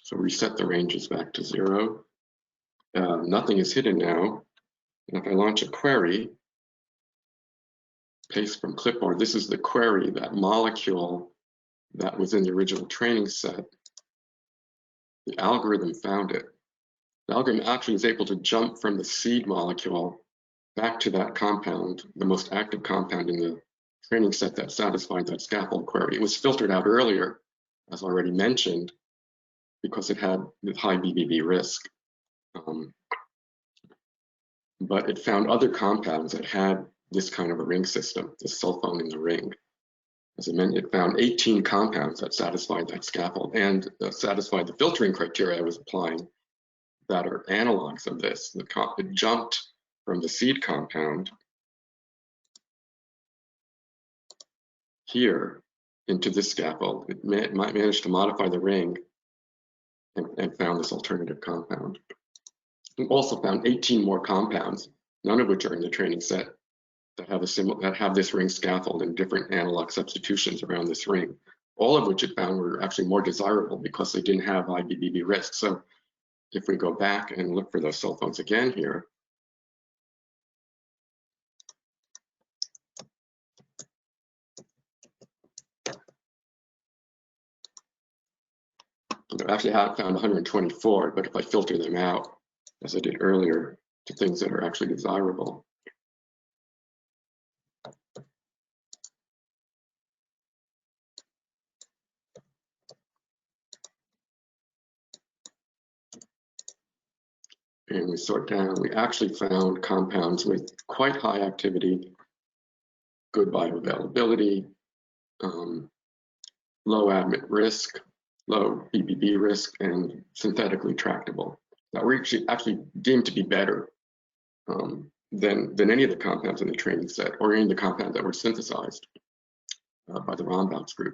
So reset the ranges back to 0. Nothing is hidden now. And if I launch a query, paste from clipboard, this is the query, that molecule that was in the original training set. The algorithm found it. The algorithm actually was able to jump from the seed molecule back to that compound, the most active compound in the training set that satisfied that scaffold query. It was filtered out earlier, as already mentioned, because it had the high BBB risk. But it found other compounds that had this kind of a ring system, the sulfone in the ring. As I mentioned, it found 18 compounds that satisfied that scaffold and satisfied the filtering criteria I was applying that are analogs of this. It jumped from the seed compound here into this scaffold. It managed to modify the ring and found this alternative compound. We also found 18 more compounds, none of which are in the training set, that have this ring scaffold and different analog substitutions around this ring. All of which it found were actually more desirable because they didn't have IBBB risk. So if we go back and look for those sulfones again here, I actually have found 124, but if I filter them out, as I did earlier, to things that are actually desirable, and we sort down, we actually found compounds with quite high activity, good bioavailability, low ADMET risk, low BBB risk, and synthetically tractable that were actually deemed to be better than any of the compounds in the training set or any of the compounds that were synthesized by the Rombaugh's group.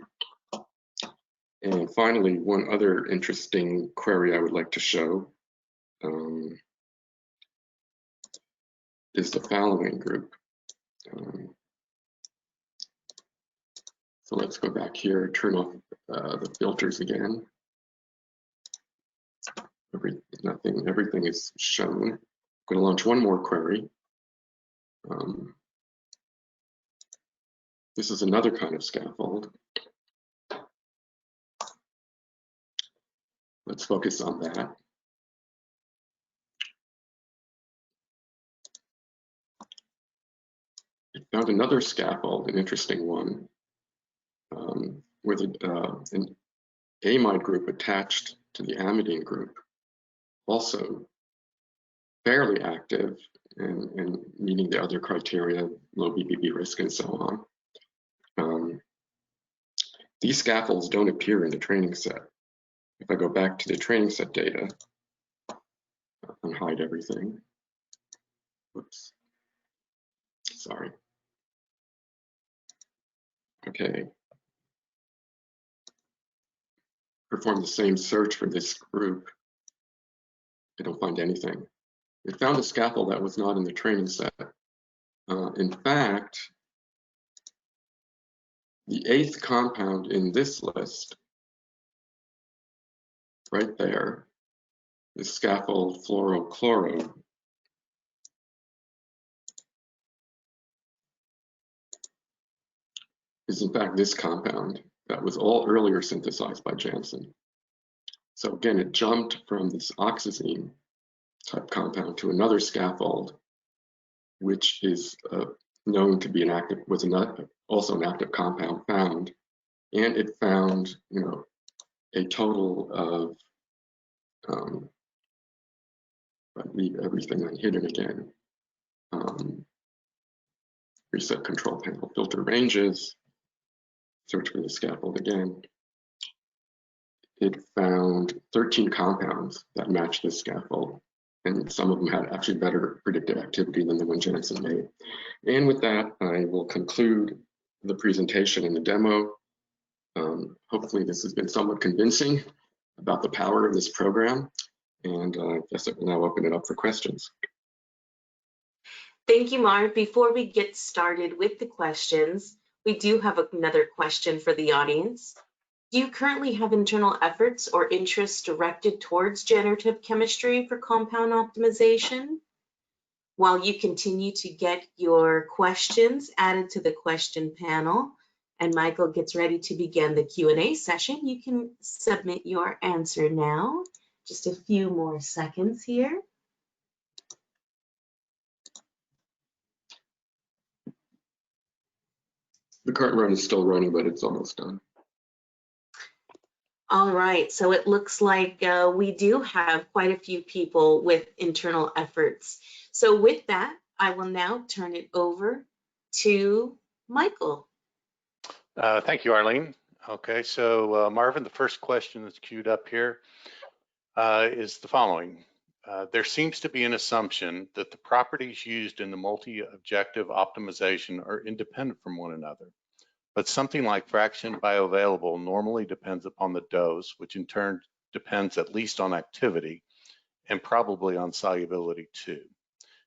And finally, one other interesting query I would like to show is the following group. So let's go back here, turn off the filters again. Everything is shown. I'm going to launch one more query. This is another kind of scaffold. Let's focus on that. It found another scaffold, an interesting one, with an amide group attached to the amidine group, also fairly active and meeting the other criteria, low BBB risk and so on. These scaffolds don't appear in the training set. If I go back to the training set data and hide everything, whoops, sorry. Okay. Perform the same search for this group. I don't find anything. It found a scaffold that was not in the training set. In fact, the 8th compound in this list, right there, the scaffold fluorochloro, is in fact this compound that was all earlier synthesized by Janssen. So again, it jumped from this oxazine type compound to another scaffold, which is known to be an active, also an active compound found, and it found, a total of, I leave everything unhidden again. Reset control panel, filter ranges, search for the scaffold again. It found 13 compounds that matched this scaffold, and some of them had actually better predicted activity than the one Janssen made. And with that, I will conclude the presentation and the demo. Hopefully this has been somewhat convincing about the power of this program, and I guess I will now open it up for questions. Thank you, Marv. Before we get started with the questions, we do have another question for the audience. Do you currently have internal efforts or interests directed towards generative chemistry for compound optimization? While you continue to get your questions added to the question panel and Michael gets ready to begin the Q&A session, you can submit your answer now. Just a few more seconds here. The current run is still running, but it's almost done. All right, so it looks like we do have quite a few people with internal efforts. So with that, I will now turn it over to Michael. Thank you, Arlene. Okay, so Marvin, the first question that's queued up here is the following. There seems to be an assumption that the properties used in the multi-objective optimization are independent from one another. But something like fraction bioavailable normally depends upon the dose, which in turn depends at least on activity and probably on solubility too,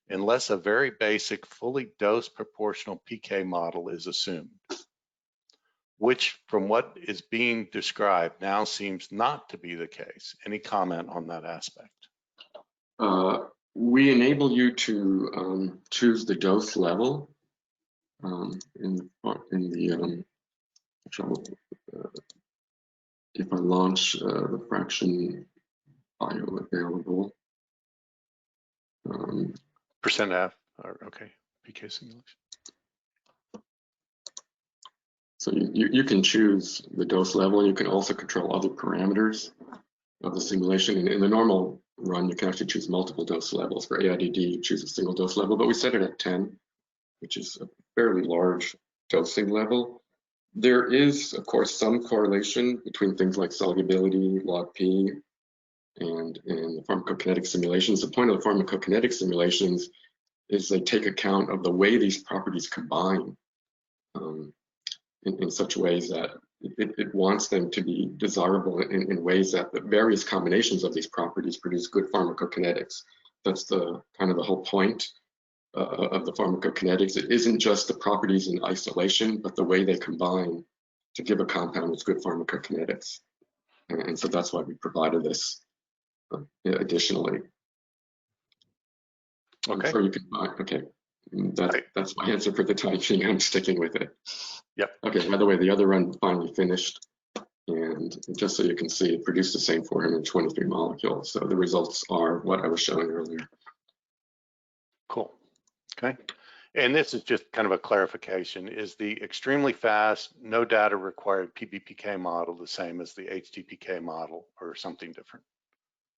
unless a very basic fully dose proportional PK model is assumed, which from what is being described now seems not to be the case. Any comment on that aspect? We enable you to choose the dose level if I launch the fraction bioavailable. Percent F, or okay, PK simulation. So you can choose the dose level, and you can also control other parameters of the simulation. In the normal run, you can actually choose multiple dose levels. For AIDD, you choose a single dose level, but we set it at 10, which is a fairly large dosing level. There is, of course, some correlation between things like solubility, log P, and the pharmacokinetic simulations. The point of the pharmacokinetic simulations is they take account of the way these properties combine in such ways that it wants them to be desirable in ways that the various combinations of these properties produce good pharmacokinetics. That's the kind of the whole point of the pharmacokinetics. It isn't just the properties in isolation, but the way they combine to give a compound with good pharmacokinetics. And so that's why we provided this additionally. Okay. I'm sure you can find, okay. That's my answer for the time being. I'm sticking with it. Yep. Okay, by the way, the other run finally finished. And just so you can see, it produced the same 423 molecules. So the results are what I was showing earlier. Cool. Okay. And this is just kind of a clarification. Is the extremely fast, no data required PBPK model the same as the HTPK model or something different?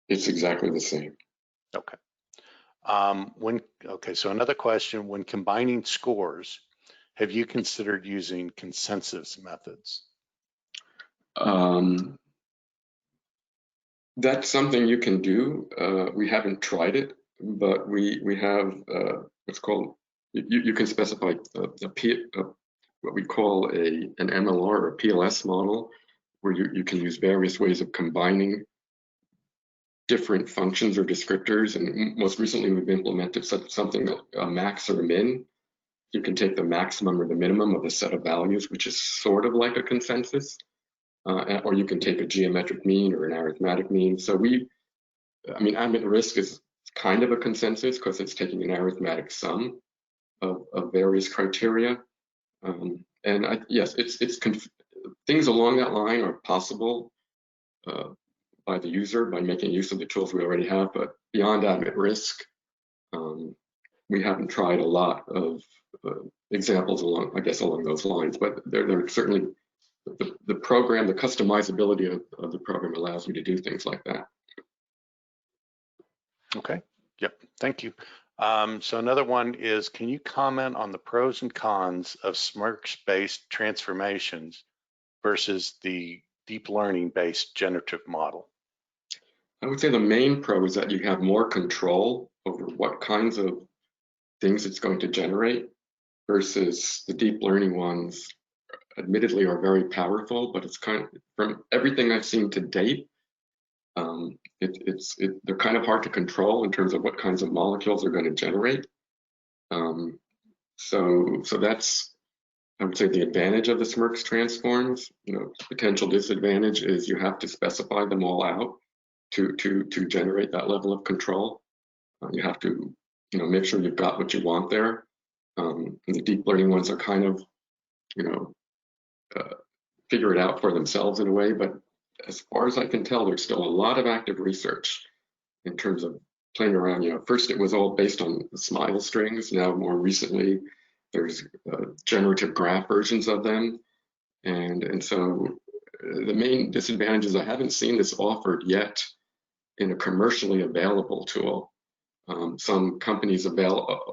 It's exactly the same. Okay. Okay, so another question, when combining scores, have you considered using consensus methods? That's something you can do. We haven't tried it, but we have what's called, you can specify what we call an MLR or a PLS model, where you can use various ways of combining different functions or descriptors. And most recently, we've implemented something, a max or a min. You can take the maximum or the minimum of a set of values, which is sort of like a consensus, or you can take a geometric mean or an arithmetic mean. So ADMET Risk is kind of a consensus because it's taking an arithmetic sum of various criteria. Yes, things along that line are possible by the user by making use of the tools we already have, but beyond ADMET Risk, we haven't tried a lot of examples along those lines, but they're certainly, the program, the customizability of the program allows you to do things like that. Okay, yep, thank you. So another one is, can you comment on the pros and cons of SMERCS-based transformations versus the deep learning-based generative model? I would say the main pro is that you have more control over what kinds of things it's going to generate versus the deep learning ones, admittedly, are very powerful, but it's kind of, from everything I've seen to date, they're kind of hard to control in terms of what kinds of molecules they're going to generate. So that's, I would say, the advantage of the SMERCS transforms. Potential disadvantage is you have to specify them all out to generate that level of control. You have to, make sure you've got what you want there. And the deep learning ones are kind of, figure it out for themselves in a way. But as far as I can tell, there's still a lot of active research in terms of playing around. First it was all based on smile strings. Now more recently, there's generative graph versions of them. And so the main disadvantage is I haven't seen this offered yet in a commercially available tool. Some companies are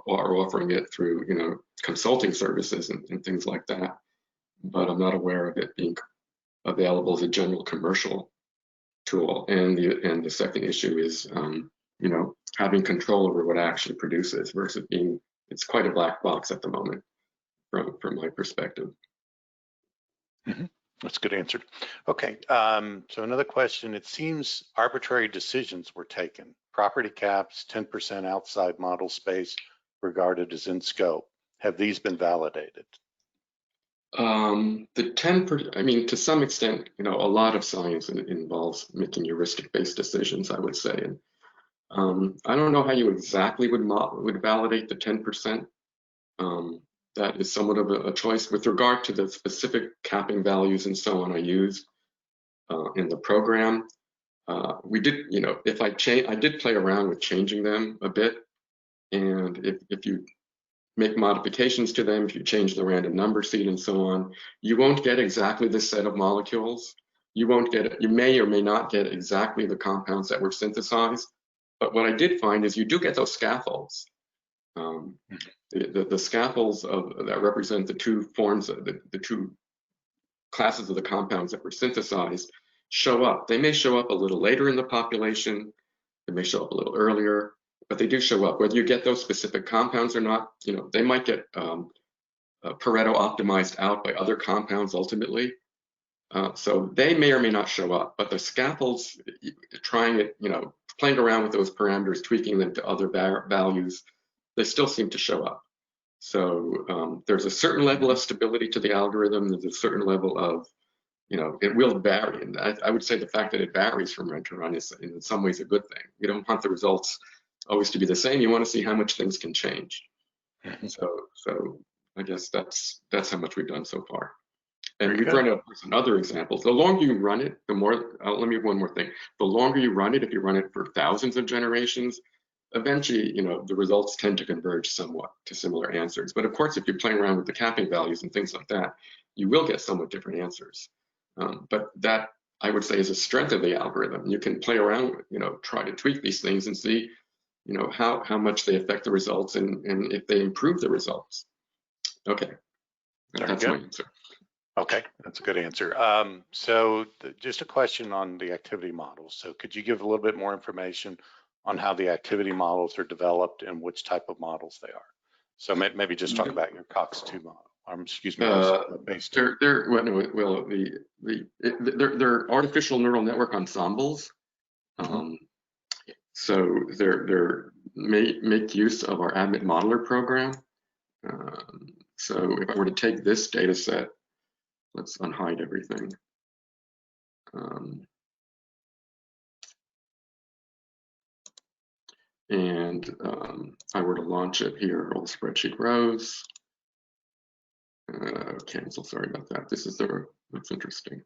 offering it through, consulting services and things like that, but I'm not aware of it being available as a general commercial tool. And the second issue is, having control over what it actually produces versus it's quite a black box at the moment from my perspective. Mm-hmm. That's a good answer. Okay, so another question. It seems arbitrary decisions were taken. Property caps, 10% outside model space regarded as in scope. Have these been validated? The 10%, I mean, to some extent, a lot of science involves making heuristic-based decisions, I would say. And I don't know how you exactly would validate the 10%. That is somewhat of a choice with regard to the specific capping values and so on I use in the program. We did, I did play around with changing them a bit. And if you make modifications to them, if you change the random number seed and so on, you won't get exactly this set of molecules. You may or may not get exactly the compounds that were synthesized. But what I did find is you do get those scaffolds. The scaffolds that represent the two forms, the two classes of the compounds that were synthesized show up. They may show up a little later in the population. They may show up a little earlier, but they do show up. Whether you get those specific compounds or not, they might get Pareto optimized out by other compounds ultimately. So they may or may not show up, but the scaffolds, trying it, playing around with those parameters, tweaking them to other values, they still seem to show up. So there's a certain level of stability to the algorithm. There's a certain level of, it will vary. And I would say the fact that it varies from run to run is in some ways a good thing. You don't want the results always to be the same. You want to see how much things can change. So I guess that's how much we've done so far. And we've run some other examples. The longer you run it, the more, let me have one more thing. The longer you run it, if you run it for thousands of generations, eventually, the results tend to converge somewhat to similar answers. But of course, if you're playing around with the capping values and things like that, you will get somewhat different answers. But that, I would say, is a strength of the algorithm. You can play around, try to tweak these things and see, how much they affect the results and if they improve the results. Okay, that's my answer. Okay, that's a good answer. So just a question on the activity models. So could you give a little bit more information on how the activity models are developed and which type of models they are? So maybe just talk about your COX-2 model. Excuse me. They're artificial neural network ensembles. So they're make use of our ADMET modeler program. So if I were to take this data set, let's unhide everything. And I were to launch it here, all the spreadsheet rows. Cancel, sorry about that. This is that's interesting.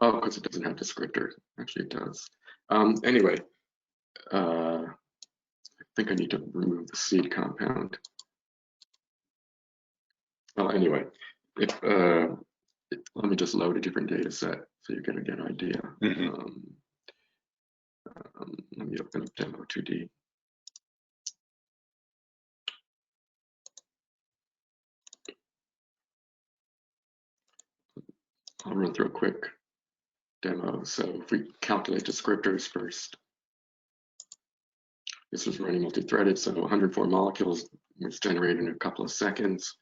Oh, because it doesn't have descriptors. Actually, it does. Anyway, I think I need to remove the seed compound. Well, anyway, let me just load a different data set so you get an idea. Let me open up demo 2D. I'll run through a quick demo. So if we calculate descriptors first, this is running multi-threaded, so 104 molecules was generated in a couple of seconds.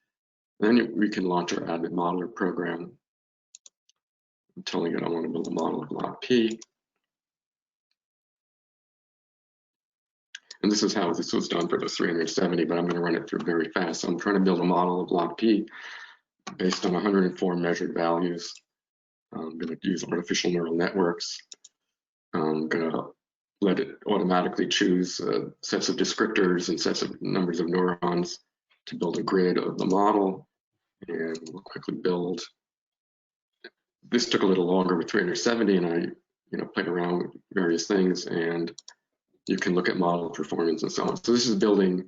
Then we can launch our ADMET modeler program. I'm telling it I want to build a model of log P. And this is how this was done for the 370, but I'm going to run it through very fast. So I'm trying to build a model of log P based on 104 measured values. I'm going to use artificial neural networks. I'm going to let it automatically choose sets of descriptors and sets of numbers of neurons to build a grid of the model. And we'll quickly build. This took a little longer with 370, and I played around with various things, and you can look at model performance and so on. So this is building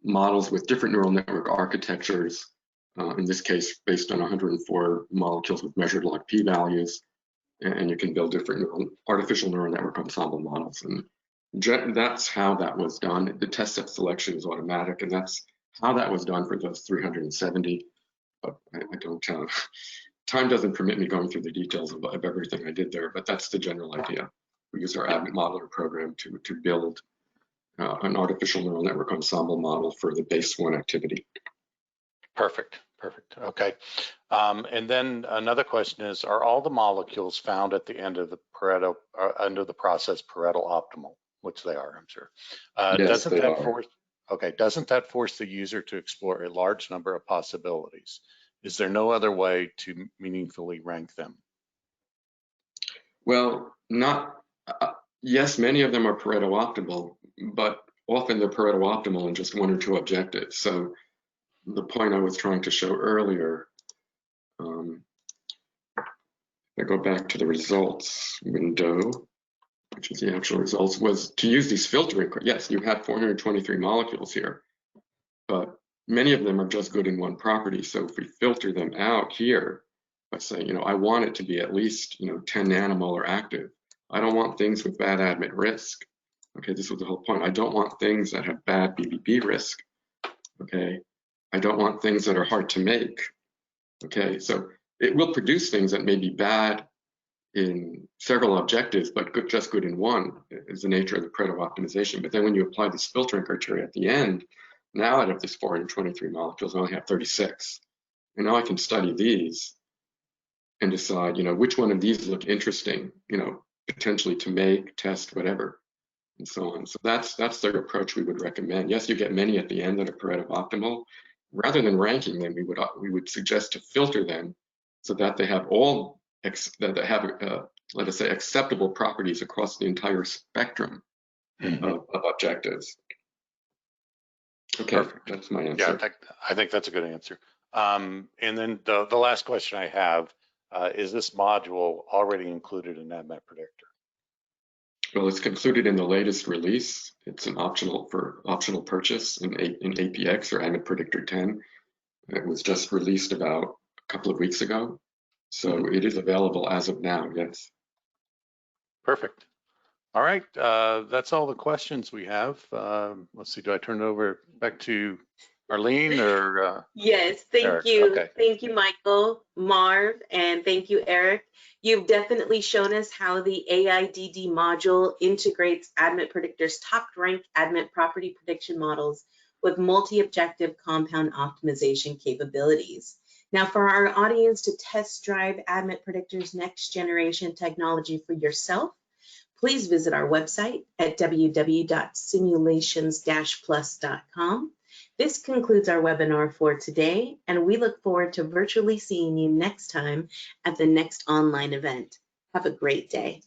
models with different neural network architectures in this case, based on 104 molecules with measured log p-values, and you can build different artificial neural network ensemble models. And that's how that was done. The test set selection is automatic, and that's how that was done for those 370. But I don't, time doesn't permit me going through the details of everything I did there, but that's the general idea. We use our ADMET modeler program to build an artificial neural network ensemble model for the base one activity. Perfect. Okay. And then another question is, are all the molecules found at the end of the Pareto, under the process Pareto optimal, which they are, I'm sure. Yes, they are. Doesn't that force the user to explore a large number of possibilities? Is there no other way to meaningfully rank them? Well, yes, many of them are Pareto optimal, but often they're Pareto optimal in just one or two objectives. So the point I was trying to show earlier, I go back to the results window, which is the actual results, was to use these filtering. Yes, you had 423 molecules here, but many of them are just good in one property. So if we filter them out here by saying, I want it to be at least, 10 nanomolar active. I don't want things with bad ADMET risk. Okay, this was the whole point. I don't want things that have bad BBB risk. Okay, I don't want things that are hard to make. Okay, so it will produce things that may be bad in several objectives, but just good in one is the nature of the Pareto optimization. But then when you apply this filtering criteria at the end, now out of this 423 molecules, I only have 36. And now I can study these and decide, which one of these look interesting, potentially to make, test, whatever, and so on. So that's the approach we would recommend. Yes, you get many at the end that are Pareto optimal. Rather than ranking them, we would suggest to filter them so that they have let us say, acceptable properties across the entire spectrum of objectives. Okay, perfect. That's my answer. Yeah, I think that's a good answer. And then the last question I have, is this module already included in ADMET Predictor? Well, it's included in the latest release. It's an optional optional purchase in APX or ADMET Predictor 10. It was just released about a couple of weeks ago. So it is available as of now, yes. Perfect. All right, that's all the questions we have. Let's see, do I turn it over back to Arlene or? Yes, thank Eric? you. Okay. Thank you, Michael, Marv, and thank you, Eric. You've definitely shown us how the AIDD module integrates ADMET Predictor's top-ranked ADMET property prediction models with multi-objective compound optimization capabilities. Now, for our audience to test drive ADMET Predictor's next generation technology for yourself, please visit our website at www.simulations-plus.com. This concludes our webinar for today, and we look forward to virtually seeing you next time at the next online event. Have a great day.